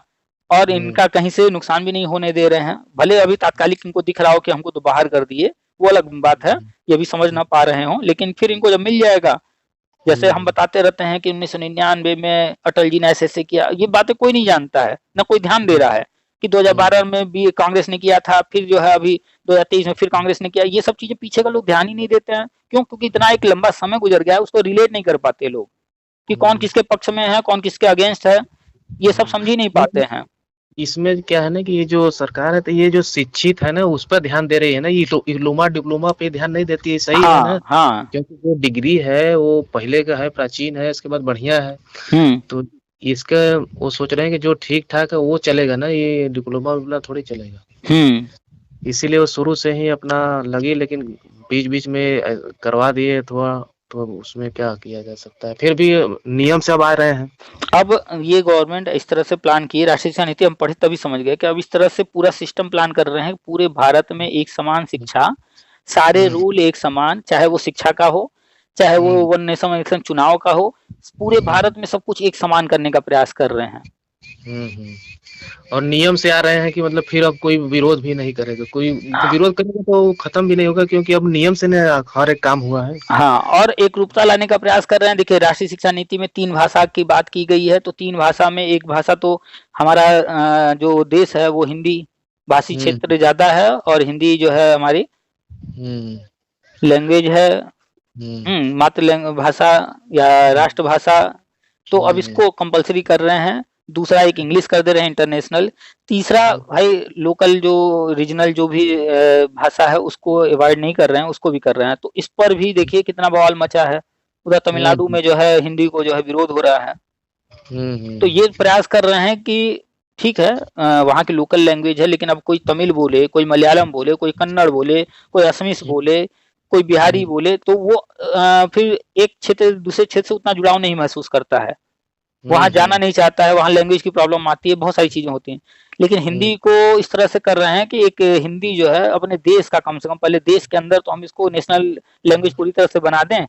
और हुँ, इनका कहीं से नुकसान भी नहीं होने दे रहे हैं। भले अभी तात्कालिक इनको दिख रहा हो कि हमको तो बाहर कर दिए, वो अलग बात है, ये भी समझ ना पा रहे हो, लेकिन फिर इनको जब मिल जाएगा, जैसे हम हुँ, बताते रहते हैं कि 1999 में अटल जी ने ऐसे-ऐसे किया, ये बातें कोई नहीं जानता है, ना कोई ध्यान दे रहा है कि 2012 में भी कांग्रेस ने किया था, फिर जो है अभी 2023 में फिर कांग्रेस ने किया। ये सब चीज़ें पीछे का लोग ध्यान ही नहीं देते हैं। क्यों? क्योंकि इतना एक लंबा समय गुज़र गया है, उसको रिलेट नहीं कर पाते लोग कि कौन हुँ, किसके पक्ष में है, कौन किसके अगेंस्ट है, ये सब हुँ। समझ ही नहीं पाते नहीं, हैं। इसमें क्या है ना कि ये जो सरकार है तो ये जो शिक्षित है ना उस पर ध्यान दे रही है ना, ये डिप्लोमा डिप्लोमा पे ध्यान नहीं देती है, सही है ना? हाँ, हाँ। क्योंकि जो डिग्री है वो पहले का है, प्राचीन है, इसके बाद बढ़िया है। हुँ, तो इसका वो सोच रहे हैं कि जो ठीक-ठाक है वो चलेगा ना, ये डिप्लोमा-विप्लोमा थोड़ी चलेगा। हुँ। इसीलिए वो शुरू से ही अपना लगी, लेकिन बीच-बीच में करवा दिए थोड़ा, तो उसमें क्या किया जा सकता है? फिर भी नियम से अब आ रहे हैं। अब ये गवर्नमेंट इस तरह से प्लान की है, राष्ट्रीय शिक्षा नीति हम पढ़े तभी समझ गए कि अब इस तरह से पूरा सिस्टम प्लान कर रहे हैं, पूरे भारत में एक समान शिक्षा, सारे हुँ, रूल एक समान, चाहे वो शिक्षा का हो, चाहे वो हुँ, वन नेशन वन इलेक्शन चुनाव का हो, पूरे हुँ, भारत में सब कुछ एक समान करने का प्रयास कर रहे हैं। हुँ, हुँ। और नियम से आ रहे हैं कि मतलब फिर अब कोई विरोध भी नहीं करेगा। कोई विरोध करेगा तो खत्म भी नहीं होगा, क्योंकि अब नियम से ना हर एक काम हुआ है। हाँ, और एकरूपता लाने का प्रयास कर रहे हैं। देखिए, राष्ट्रीय शिक्षा नीति में 3 भाषा की बात की गई है, तो 3 भाषा में एक भाषा तो हमारा जो देश है वो हिंदी भाषी हुँ, क्षेत्र ज़्यादा है और हिंदी जो है हमारी हुँ, लैंग्वेज है, हुँ, मातृ भाषा या हुँ, राष्ट्रभाषा। तो अब हुँ, इसको कंपल्सरी कर रहे हैं। दूसरा एक इंग्लिश कर दे रहे हैं इंटरनेशनल। तीसरा हुँ, भाई लोकल जो रीजनल जो भी भाषा है उसको अवॉइड नहीं कर रहे हैं, उसको भी कर रहे हैं। तो इस पर भी देखिए कितना बवाल मचा है। उधर तमिलनाडु हुँ, में जो है हिंदी को जो है विरोध हो रहा है। हुँ, तो हुँ, ये प्रयास कर रहे हैं कि ठीक है, वहाँ की लोकल लैंग्वेज है, लेकिन अब कोई तमिल बोले, कोई मलयालम बोले, कोई कन्नड़ बोले, कोई असमीस बोले, कोई बिहारी हुँ, बोले, तो वो फिर एक क्षेत्र दूसरे क्षेत्र से उतना जुड़ाव नहीं महसूस करता है। हुँ, वहाँ जाना हुँ, नहीं चाहता है, वहाँ लैंग्वेज की प्रॉब्लम आती है, बहुत सारी चीज़ें होती हैं। लेकिन हुँ, हिंदी को इस तरह से कर रहे हैं कि एक हिंदी जो है अपने देश का, कम से कम पहले देश के अंदर तो हम इसको नेशनल लैंग्वेज पूरी तरह से बना दें,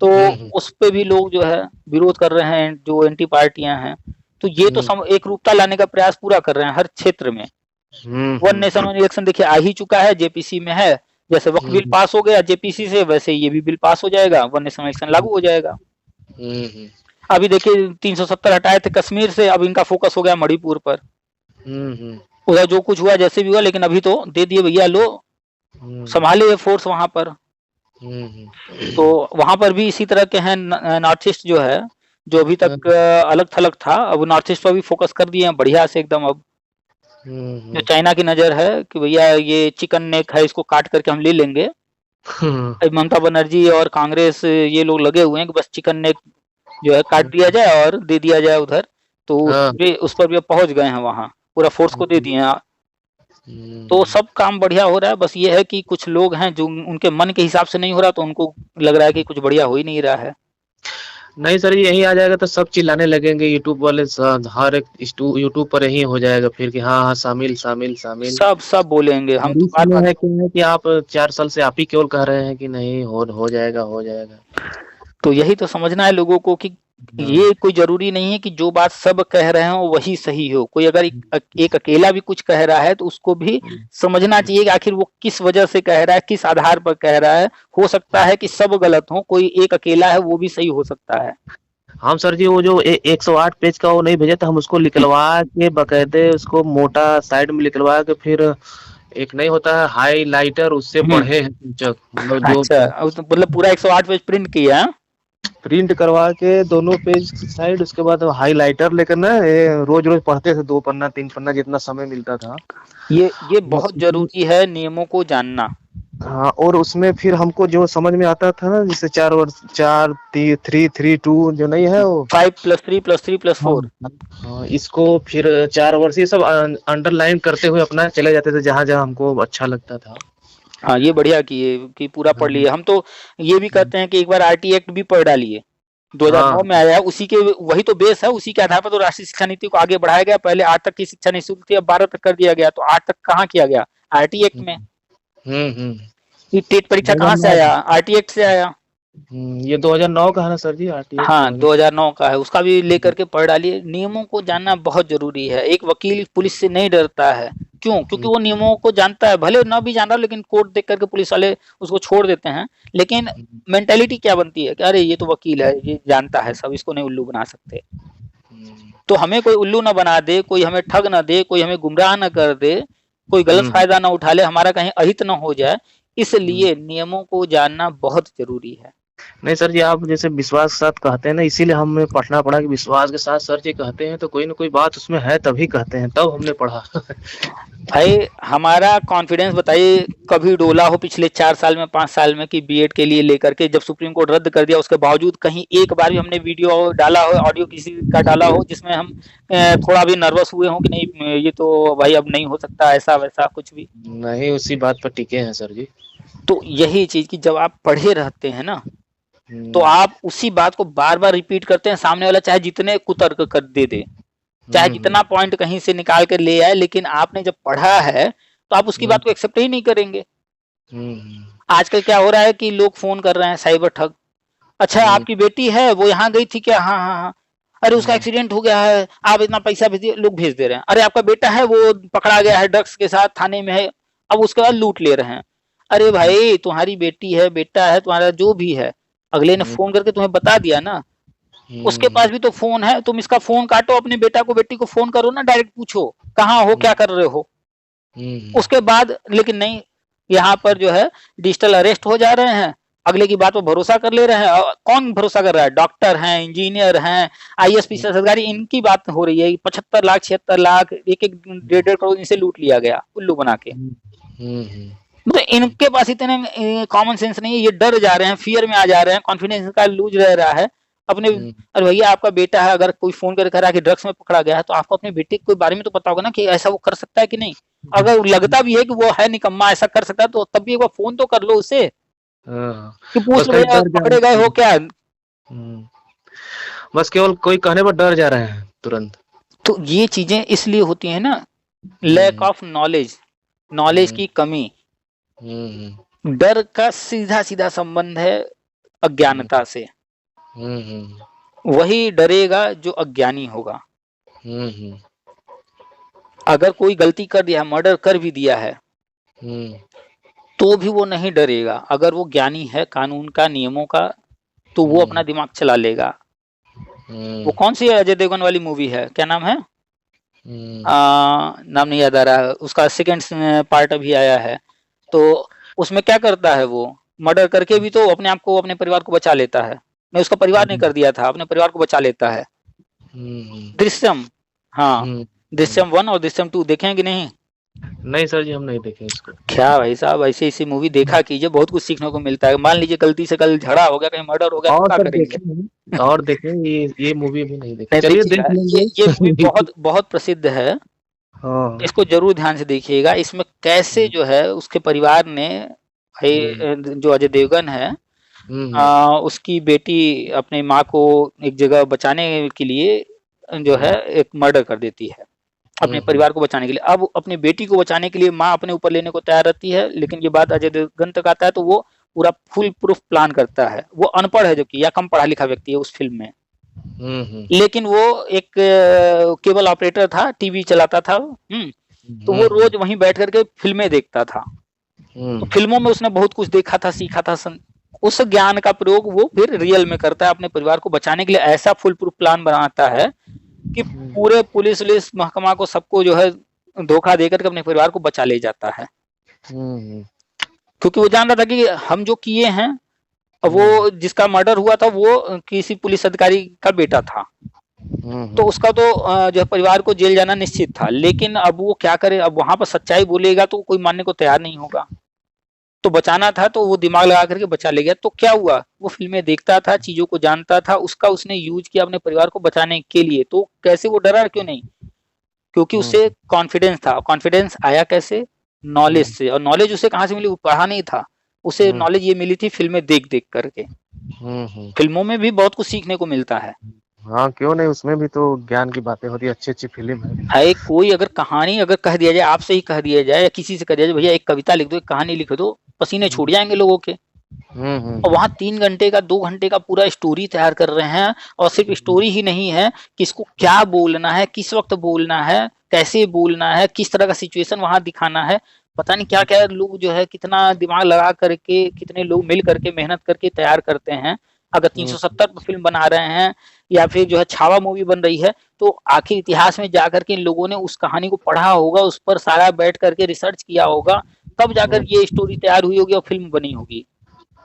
तो हुँ, उस पे भी लोग जो है विरोध कर रहे हैं, जो एंटी पार्टियाँ हैं। तो ये तो हुँ, एकरूपता लाने का प्रयास पूरा कर रहे हैं हर क्षेत्र में। हुँ, वन हुँ, नेशन वन इलेक्शन देखिए आ ही चुका है, जेपीसी में है। जैसे वक्फ बिल हुँ, पास हो गया जेपीसी से, वैसे ये भी बिल पास हो जाएगा, वन नेशन वन इलेक्शन लागू हो जाएगा। हुँ, हुँ, अभी देखिए 370 हटाए थे कश्मीर से, अब इनका फोकस हो गया मणिपुर पर। हुँ, हुँ, उधर जो कुछ हुआ जैसे भी हुआ, लेकिन अभी तो दे दिए भैया, लो हुँ, संभाले ये फोर्स वहां पर। हुँ, हुँ, तो वहां पर भी इसी तरह के हैं। नॉर्थ ईस्ट जो है, जो अभी तक अलग थलग था, अब नॉर्थ ईस्ट पर भी फोकस कर दिए हैं बढ़िया से एकदम। अब हुँ, जो हुँ, चाइना की नजर है कि भैया ये चिकन नेक है, इसको काट करके हम ले लेंगे। हुँ, अभी ममता बनर्जी और कांग्रेस ये लोग लगे हुए हैं कि बस चिकन नेक जो है काट दिया जाए और दे दिया जाए उधर। तो हाँ, उस पर भी अब पहुंच गए हैं वहां, पूरा फोर्स को दे हुँ, दिए हैं। तो हुँ। सब काम बढ़िया हो रहा है, बस ये है कि कुछ लोग हैं जो उनके मन के हिसाब से नहीं हो रहा, तो उनको लग रहा है कि कुछ बढ़िया हो ही नहीं रहा है। नहीं सर, यही आ जाएगा तो सब चिल्लाने लगेंगे यूट्यूब वाले, हर एक यूट्यूब पर यही हो जाएगा फिर कि हाँ हाँ शामिल शामिल शामिल। सब सब बोलेंगे, हम और तो बात इसमें बात। है क्या है कि आप 4 साल से आप ही केवल कह रहे हैं कि नहीं हो जाएगा हो जाएगा। तो यही तो समझना है लोगों को कि हाँ, ये कोई जरूरी नहीं है कि जो बात सब कह रहे हो वही सही हो। कोई अगर एक अकेला भी कुछ कह रहा है तो उसको भी समझना चाहिए कि आखिर वो किस वजह से कह रहा है, किस आधार पर कह रहा है। हो सकता है कि सब गलत हो, कोई एक अकेला है वो भी सही हो सकता है। हम सर जी वो जो 108 पेज का वो नहीं भेजा था, हम उसको निकलवा के बकायदे उसको मोटा साइड में निकलवा के फिर एक नहीं होता है हाईलाइटर, उससे पढ़े हैं सूचक, मतलब जो अच्छा, मतलब पूरा 108 पेज प्रिंट किया है? प्रिंट करवा के दोनों पेज की साइड, उसके बाद हाईलाइटर लेकर ना ये रोज रोज पढ़ते थे, 2 पन्ना 3 पन्ना जितना समय मिलता था। ये बस बहुत उसमें, जरूरी है नियमों को जानना। हाँ, और उसमें फिर हमको जो समझ में आता था ना, जैसे 4 वर्ष, 4 3 3 2 जो नहीं है वो। 5+3+3+4। हाँ हाँ, इसको फिर 4 वर्ष ये सब अंडरलाइन करते हुए अपना चले जाते थे जहां जहां हमको अच्छा लगता था। हाँ, ये बढ़िया किए कि पूरा पढ़ लिए। हम तो ये भी कहते हैं कि एक बार आरटी एक्ट भी पढ़ डालिए, 2009 हाँ में आया है, उसी के वही तो बेस है, उसी के आधार पर तो राष्ट्रीय शिक्षा नीति को आगे बढ़ाया गया। पहले 8 तक की शिक्षा निःशुल्क थी, अब 12 तक कर दिया गया। तो 8 तक कहाँ किया गया? आरटी एक्ट में। हम्म। ये टेट परीक्षा कहाँ से 2009। आया? आरटी एक्ट से आया। ये 2009 का है ना सर जी, RTX हाँ, 2009। 2009 का है, उसका भी लेकर के पढ़ डालिए। नियमों को जानना बहुत जरूरी है। एक वकील पुलिस से नहीं डरता है, क्यों? क्योंकि वो नियमों को जानता है, भले ना भी जान रहा, लेकिन कोर्ट देख करके पुलिस वाले उसको छोड़ देते हैं। लेकिन मेंटेलिटी क्या बनती है कि अरे ये तो वकील है, ये जानता है सब, इसको नहीं उल्लू बना सकते। तो हमें कोई उल्लू ना बना दे, कोई हमें ठग ना दे, कोई हमें गुमराह ना कर दे, कोई गलत फायदा ना उठा ले, हमारा कहीं अहित ना हो जाए, इसलिए नियमों को जानना बहुत जरूरी है। नहीं सर जी, आप जैसे विश्वास के साथ कहते हैं ना, इसीलिए हमें पढ़ना पड़ा कि विश्वास के साथ सर जी कहते हैं तो कोई ना कोई बात उसमें है, तभी कहते हैं, तब हमने पढ़ा। भाई हमारा कॉन्फिडेंस बताइए कभी डोला हो पिछले 4 साल में, 5 साल में, कि बीएड के लिए लेकर के? जब सुप्रीम कोर्ट रद्द कर दिया उसके बावजूद कहीं एक बार भी हमने वीडियो डाला हो, ऑडियो किसी का डाला हो, जिसमें हम थोड़ा भी नर्वस हुए हो कि नहीं ये तो भाई अब नहीं हो सकता, ऐसा वैसा कुछ भी? नहीं, उसी बात पर टिके हैं सर जी। तो यही चीज कि जब आप पढ़े रहते हैं ना, तो हम्म आप उसी बात को बार बार रिपीट करते हैं। सामने वाला चाहे जितने कुतर्क कर दे, चाहे हम्म जितना पॉइंट कहीं से निकाल कर ले आए, लेकिन आपने जब पढ़ा है तो आप उसकी बात को एक्सेप्ट ही नहीं करेंगे। हम्म आजकल क्या हो रहा है कि लोग फोन कर रहे हैं, साइबर ठग। अच्छा, हम्म आपकी बेटी है वो यहाँ गई थी क्या? हाँ हाँ हाँ। अरे उसका हम्म एक्सीडेंट हो गया है, आप इतना पैसा भेजिए। लोग भेज दे रहे हैं। अरे आपका बेटा है वो पकड़ा गया है ड्रग्स के साथ, थाने में है। अब उसके बाद लूट ले रहे हैं। अरे भाई तुम्हारी बेटी है, बेटा है, तुम्हारा जो भी है, अगले ने फोन करके तुम्हें बता दिया ना, उसके पास भी तो फोन है। तुम इसका फोन काटो, अपने बेटा को बेटी को फोन करो ना, डायरेक्ट पूछो कहाँ हो, क्या कर रहे हो। उसके बाद लेकिन नहीं, यहाँ पर जो है डिजिटल अरेस्ट हो जा रहे हैं, अगले की बात पर भरोसा कर ले रहे हैं। और कौन भरोसा कर रहा है? डॉक्टर हैं, इंजीनियर हैं, आईएएस पीसीएस अधिकारी, इनकी बात हो रही है। 75 लाख 76 लाख, एक एक 1.5 करोड़ इनसे लूट लिया गया उल्लू बना के। तो इनके पास इतने कॉमन सेंस नहीं है, ये डर जा रहे हैं, फियर में आ जा रहे हैं, कॉन्फिडेंस का लूज रह रहा है अपने। अरे भैया आपका बेटा है, अगर कोई फोन करके कह रहा है कि ड्रग्स में पकड़ा गया है, तो आपको अपने बेटे के बारे में तो पता होगा ना कि ऐसा वो कर सकता है कि नहीं। अगर लगता भी है कि वो है निकम्मा, ऐसा कर सकता है, तो तब भी एक बार फोन तो कर लो उसे कि पूछ बस लो कहीं भैया डर जा पकड़े गए हो क्या। बस केवल कोई कहने पर डर जा रहे हैं तुरंत। तो ये चीजें इसलिए होती है ना, लैक ऑफ नॉलेज, नॉलेज की कमी। डर का सीधा सीधा संबंध है अज्ञानता से। वही डरेगा जो अज्ञानी होगा। अगर कोई गलती कर दिया, मर्डर कर भी दिया है, तो भी वो नहीं डरेगा। अगर वो ज्ञानी है कानून का, नियमों का, तो वो अपना दिमाग चला लेगा। वो कौन सी अजय देवगन वाली मूवी है, क्या नाम है? नाम नहीं याद आ रहा। उसका सेकंड पार्ट अभी आया है। तो उसमें क्या करता है वो? मर्डर करके भी तो अपने आप को, अपने परिवार को बचा लेता है। नहीं, उसका परिवार नहीं कर दिया था, अपने परिवार को बचा लेता है। दृश्यम, हाँ, दृश्यम 1 और दृश्यम 2 देखे हैं कि नहीं? नहीं सर जी, हम नहीं देखे इसको। क्या भाई साहब, ऐसे ऐसी मूवी देखा कीजिए, बहुत कुछ सीखने को मिलता है। मान लीजिए गलती से कल झगड़ा हो गया, कहीं मर्डर हो गया, तो और क्या सर करेंगे? देखें, और देखें, ये मूवी भी नहीं देखी, नहीं चलिए देख देखिएगा, लेंगे। ये मूवी बहुत बहुत प्रसिद्ध है। हाँ इसको जरूर ध्यान से देखिएगा। इसमें कैसे जो है उसके परिवार ने, भाई जो अजय देवगन है, उसकी बेटी अपनी माँ को एक जगह बचाने के लिए जो है एक मर्डर कर देती है, अपने परिवार को बचाने के लिए। अब अपनी बेटी को बचाने के लिए माँ अपने ऊपर लेने को तैयार रहती है, लेकिन ये बात अजय देवगन तक आता है तो वो पूरा फुल प्रूफ प्लान करता है। वो अनपढ़ है, जबकि, या कम पढ़ा लिखा व्यक्ति है उस फिल्म में, लेकिन वो एक केबल ऑपरेटर था, टीवी चलाता था। तो वो रोज वहीं बैठ करके फिल्में देखता था। तो फिल्मों में उसने बहुत कुछ देखा था, सीखा था। उस ज्ञान का प्रयोग वो फिर रियल में करता है, अपने परिवार को बचाने के लिए ऐसा फुल प्रूफ प्लान बनाता है कि पूरे पुलिस महकमा को, सबको जो है धोखा देकर के अपने परिवार को बचा ले जाता है। क्योंकि वो जान रहा था कि हम जो किए हैं, वो जिसका मर्डर हुआ था वो किसी पुलिस अधिकारी का बेटा था, तो उसका तो जो है परिवार को जेल जाना निश्चित था। लेकिन अब वो क्या करे, अब वहां पर सच्चाई बोलेगा तो कोई मानने को तैयार नहीं होगा, तो बचाना था तो वो दिमाग लगा करके बचा ले गया। तो क्या हुआ, वो फिल्में देखता था, चीजों को जानता था, उसका उसने यूज किया अपने परिवार को बचाने के लिए। तो कैसे वो डरा, क्यों नहीं, क्योंकि उसे कॉन्फिडेंस था। कॉन्फिडेंस आया कैसे, नॉलेज से। और नॉलेज उसे कहाँ से मिली, वो पढ़ा नहीं था, उसे नॉलेज ये मिली थी फिल्में देख देख करके। फिल्मों में भी बहुत कुछ सीखने को मिलता है। हाँ क्यों नहीं, उसमें भी तो ज्ञान की बातें होती है, अच्छी अच्छी फिल्म है कोई अगर कहानी अगर कह दिया जाए, आपसे ही कह दिया जाए या किसी से कह दिया जाए भैया एक कविता लिख दो, एक कहानी लिख दो, पसीने छूट जाएंगे लोगों के। और वहां 3 घंटे का 2 घंटे का पूरा स्टोरी तैयार कर रहे हैं। और सिर्फ स्टोरी ही नहीं है, किसको क्या बोलना है, किस वक्त बोलना है, कैसे बोलना है, किस तरह का सिचुएशन वहां दिखाना है, पता नहीं क्या क्या लोग जो है कितना दिमाग लगा करके, कितने लोग मिल करके मेहनत करके तैयार करते हैं। अगर 370 पर फिल्म बना रहे हैं या फिर जो है छावा मूवी बन रही है, तो आखिर इतिहास में जाकर के इन लोगों ने उस कहानी को पढ़ा होगा, उस पर सारा बैठ करके रिसर्च किया होगा, तब जाकर ये स्टोरी तैयार हुई होगी और फिल्म बनी होगी।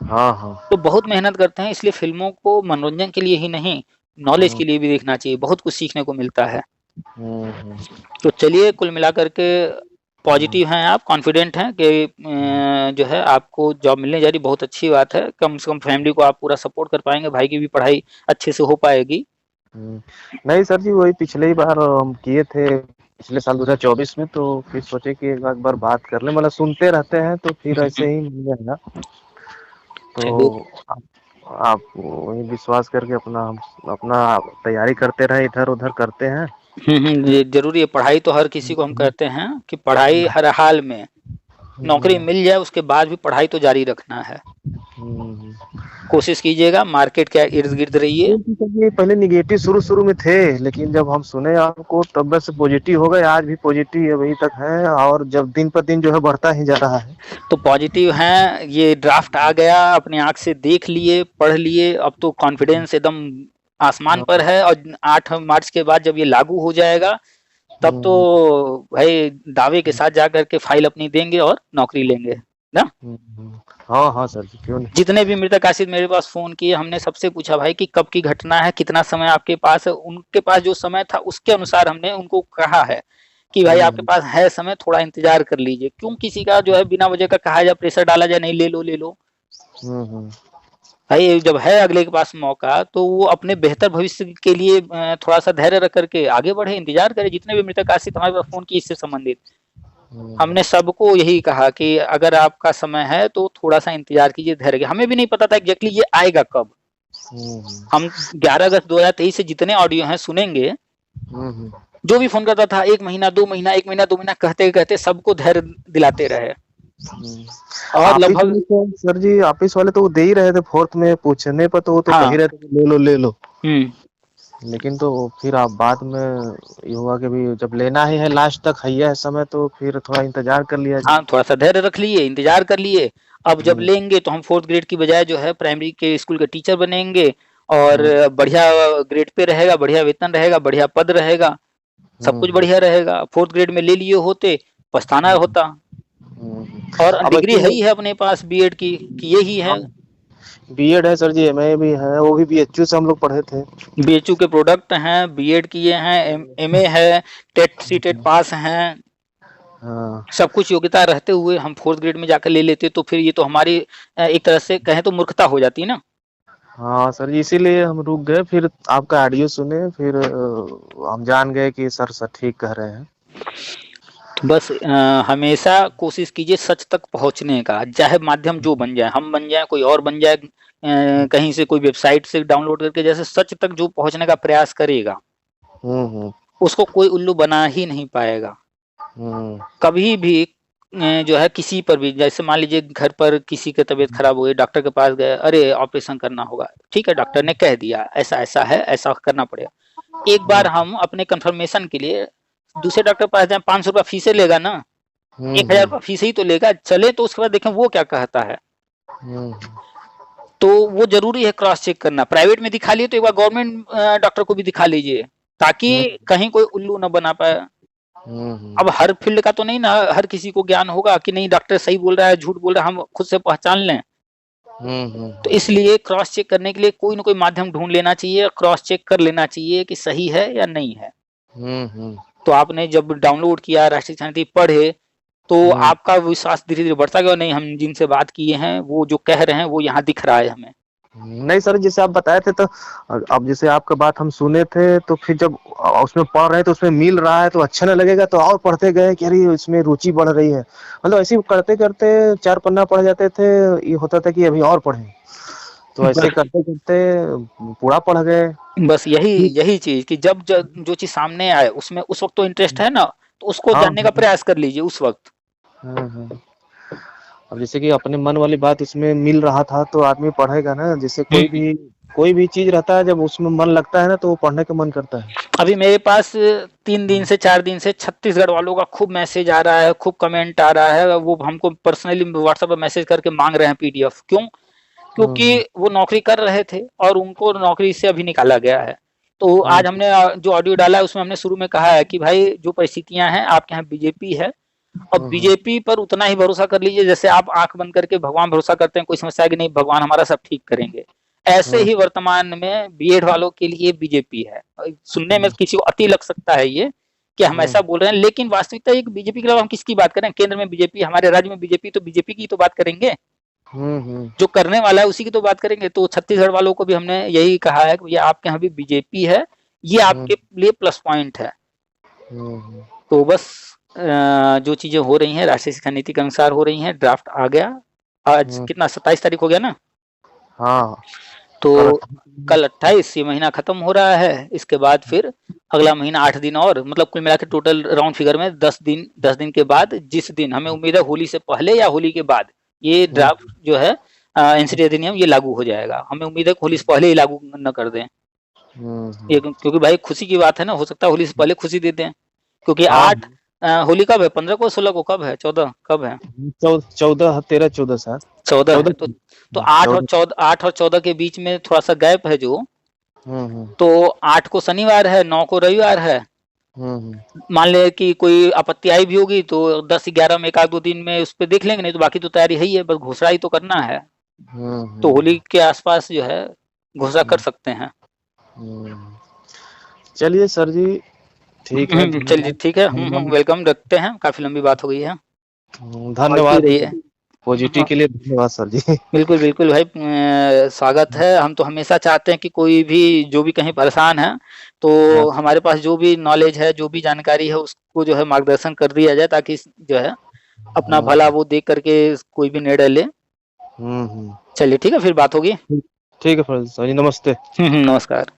तो बहुत मेहनत करते हैं, इसलिए फिल्मों को मनोरंजन के लिए ही नहीं, नॉलेज के लिए भी देखना चाहिए, बहुत कुछ सीखने को मिलता है। तो चलिए, कुल मिलाकर के पॉजिटिव हैं आप, कॉन्फिडेंट हैं कि जो है आपको जॉब मिलने जा रही, बहुत अच्छी बात है। कम से कम फैमिली को आप पूरा सपोर्ट कर पाएंगे, भाई की भी पढ़ाई अच्छे से हो पाएगी। नहीं सर जी, वही पिछले ही बार हम किए थे, पिछले साल 2024 में, तो फिर सोचे कि एक बार बात कर ले, मतलब सुनते रहते हैं तो फिर ऐसे ही मिल जाएगा। तो आप वही विश्वास करके अपना तैयारी करते रहे, इधर उधर करते हैं। ये जरूरी है, पढ़ाई तो हर किसी को हम कहते हैं कि पढ़ाई हर हाल में, नौकरी मिल जाए उसके बाद भी पढ़ाई तो जारी रखना है। कोशिश कीजिएगा, मार्केट के इर्द गिर्द रहिए। पहले निगेटिव शुरू में थे, लेकिन जब हम सुने आपको तब से पॉजिटिव हो गए, आज भी पॉजिटिव अभी तक है, और जब दिन पर दिन जो है बढ़ता ही जा रहा है। तो पॉजिटिव है, ये ड्राफ्ट आ गया, अपनी आंख से देख लिए, पढ़ लिए, अब तो कॉन्फिडेंस एकदम आसमान पर है। और 8 मार्च के बाद जब ये लागू हो जाएगा, तब तो भाई दावे के साथ जाकर के फाइल अपनी देंगे और नौकरी लेंगे ना। हाँ सर जी, क्यों नहीं। जितने भी मृतक आश्रित मेरे पास फोन किए, हमने सबसे पूछा भाई कि कब की घटना है, कितना समय आपके पास है। उनके पास जो समय था उसके अनुसार हमने उनको कहा है कि भाई आपके पास है समय, थोड़ा इंतजार कर लीजिए। क्यों किसी का जो है बिना वजह का कहा जाए, प्रेशर डाला जाए, नहीं ले लो ले लो। भाई जब है अगले के पास मौका, तो वो अपने बेहतर भविष्य के लिए थोड़ा सा धैर्य रख करके आगे बढ़े, इंतजार करे। जितने भी मृतक आश्रित हमारे पास फोन किए इससे संबंधित, हमने सबको यही कहा कि अगर आपका समय है तो थोड़ा सा इंतजार कीजिए, धैर्य। हमें भी नहीं पता था एग्जैक्टली ये आएगा कब। हम 11 अगस्त 2023 से जितने ऑडियो हैं सुनेंगे, जो भी फोन करता था 1 महीना 2 महीना 1 महीना 2 महीना कहते कहते सबको धैर्य दिलाते रहे। और लगभग सर जी ऑफिस वाले तो वो दे ही रहे थे, फोर्थ में पूछने पर तो वो तो कह ही रहे थे ले लो। लेकिन तो फिर आप बाद में ये हुआ कि भी जब लेना ही है लास्ट तक है समय, तो फिर थोड़ा इंतजार कर लिया। हाँ, थोड़ा सा धैर्य रख लिए, इंतजार कर लिए। अब जब लेंगे तो हम 4th ग्रेड की बजाय जो है प्राइमरी के स्कूल के टीचर बनेंगे, और बढ़िया ग्रेड पे रहेगा, बढ़िया वेतन रहेगा, बढ़िया पद रहेगा, सब कुछ बढ़िया रहेगा। 4th ग्रेड में ले लिए होते, पछताना होता। और डिग्री है ही है अपने पास बीएड की, यही है। बीएड है सर जी, एमए भी है, वो भी बीएचयू से हम लोग पढ़े थे। बीएचयू के प्रोडक्ट हैं, बीएड किए हैं, एमए है, टेट सीटेट पास हैं, सब कुछ योग्यता रहते हुए हम 4th ग्रेड में जाकर ले लेते, तो फिर ये तो हमारी एक तरह से कहें तो मूर्खता हो जाती है ना। हाँ सर, इसीलिए हम रुक गए। फिर आपका ऑडियो सुने, फिर हम जान गए कि सर ठीक कह रहे हैं। बस हमेशा कोशिश कीजिए सच तक पहुंचने का, चाहे माध्यम जो बन जाए, हम बन जाए, कोई और बन जाए, कहीं से कोई वेबसाइट से डाउनलोड करके, जैसे सच तक जो पहुंचने का प्रयास करेगा उसको कोई उल्लू बना ही नहीं पाएगा कभी भी। जो है किसी पर भी, जैसे मान लीजिए घर पर किसी की तबीयत खराब हो गई, डॉक्टर के पास गए, अरे ऑपरेशन करना होगा, ठीक है, डॉक्टर ने कह दिया ऐसा ऐसा है, ऐसा करना पड़ेगा। एक बार हम अपने कंफर्मेशन के लिए दूसरे डॉक्टर के पास जाए, 500 रुपया फीस लेगा ना, 1000 रुपया फीस ही तो लेगा, चले तो उसके बाद देखें वो क्या कहता है। तो वो जरूरी है क्रॉस चेक करना। प्राइवेट में दिखा लिए तो एक बार गवर्नमेंट डॉक्टर को भी दिखा लीजिए, ताकि कहीं कोई उल्लू न बना पाए। अब हर फील्ड का तो नहीं ना हर किसी को ज्ञान होगा कि नहीं डॉक्टर सही बोल रहा है झूठ बोल रहा है हम खुद से पहचान लें। तो इसलिए क्रॉस चेक करने के लिए कोई ना कोई माध्यम ढूंढ लेना चाहिए, क्रॉस चेक कर लेना चाहिए कि सही है या नहीं है। तो आपने जब डाउनलोड किया राष्ट्रीय शिक्षा नीति पढ़े तो आपका विश्वास धीरे धीरे बढ़ता गया, नहीं हम जिनसे बात किए हैं वो जो कह रहे हैं वो यहाँ दिख रहा है हमें। नहीं सर, जैसे आप बताए थे तो अब जैसे आपका बात हम सुने थे तो फिर जब उसमें पढ़ रहे हैं तो उसमें मिल रहा है तो अच्छा नहीं लगेगा, तो और पढ़ते गए कि अरे इसमें रुचि बढ़ रही है। मतलब ऐसे करते करते 4 पन्ना पढ़ जाते थे, ये होता था कि अभी और पढ़ें, तो ऐसे करते करते पूरा पढ़ गए। बस यही चीज कि जब जो चीज सामने आए उसमें उस वक्त तो इंटरेस्ट है ना, तो उसको जानने का प्रयास कर लीजिए उस वक्त। अब जैसे कि अपने मन वाली बात उसमें मिल रहा था तो आदमी पढ़ेगा ना। जैसे कोई भी चीज रहता है जब उसमें मन लगता है ना तो वो पढ़ने का मन करता है। अभी मेरे पास 3 दिन से 4 दिन से छत्तीसगढ़ वालों का खूब मैसेज आ रहा है, खूब कमेंट आ रहा है, वो हमको पर्सनली व्हाट्सएप पर मैसेज करके मांग रहे हैं पीडीएफ। क्यों? क्योंकि वो नौकरी कर रहे थे और उनको नौकरी से अभी निकाला गया है। तो आज हमने जो ऑडियो डाला है उसमें हमने शुरू में कहा है कि भाई जो परिस्थितियां हैं आपके यहाँ बीजेपी है और बीजेपी पर उतना ही भरोसा कर लीजिए जैसे आप आंख बंद करके भगवान भरोसा करते हैं, कोई समस्या है कि नहीं भगवान हमारा सब ठीक करेंगे। ऐसे ही वर्तमान में बीएड वालों के लिए बीजेपी है। सुनने में किसी को अति लग सकता है ये कि हम ऐसा बोल रहे हैं, लेकिन वास्तविकता एक बीजेपी के अलावा हम किसकी बात करें? केंद्र में बीजेपी, हमारे राज्य में बीजेपी, तो बीजेपी की तो बात करेंगे। जो करने वाला है उसी की तो बात करेंगे। तो छत्तीसगढ़ वालों को भी हमने यही कहा है कि ये आपके यहाँ भी बीजेपी है, ये आपके लिए प्लस पॉइंट है। तो बस जो चीजें हो रही हैं राष्ट्रीय शिक्षा नीति के अनुसार हो रही हैं। ड्राफ्ट आ गया आज कितना 27 तारीख हो गया ना। हाँ, तो कल 28 ये महीना खत्म हो रहा है। इसके बाद फिर अगला महीना 8 दिन और, मतलब कुल मिला के टोटल राउंड फिगर में 10 दिन के बाद, जिस दिन हमें उम्मीद है होली से पहले या होली के बाद ये ड्राफ्ट जो है एनसीटी अधिनियम ये लागू हो जाएगा। हमें उम्मीद है कि होली से पहले ही लागू न कर दें ये, क्योंकि भाई खुशी की बात है ना, हो सकता है होली से पहले खुशी दे दें। क्योंकि 8 होली कब है? 15 को, 16 को, कब है? 14 कब है? 14 13 14 सर 14 तो 8 और 14 के बीच में थोड़ा सा गैप है जो, तो 8 को शनिवार है, 9 को रविवार है। मान ले कि कोई आपत्ति आई भी होगी तो 10-11 में 1-2 दिन में उस पर देख लेंगे, नहीं तो बाकी तो तैयारी है ही है, बस घोषणा ही तो करना है। तो होली के आसपास जो है घोषणा कर सकते हैं। चलिए सर जी, ठीक है। चलिए ठीक है, वेलकम रखते हैं, काफी लंबी बात हो गई है। धन्यवाद पॉजिटिव के लिए, धन्यवाद सर जी। बिल्कुल बिल्कुल भाई, स्वागत है। हम तो हमेशा चाहते हैं कि कोई भी जो भी कहीं परेशान है तो हमारे पास जो भी नॉलेज है, जो भी जानकारी है उसको जो है मार्गदर्शन कर दिया जाए, ताकि जो है अपना भला वो देख करके कोई भी निर्णय ले। चलिए ठीक है, फिर बात होगी। ठीक है सर जी, नमस्ते। नमस्कार।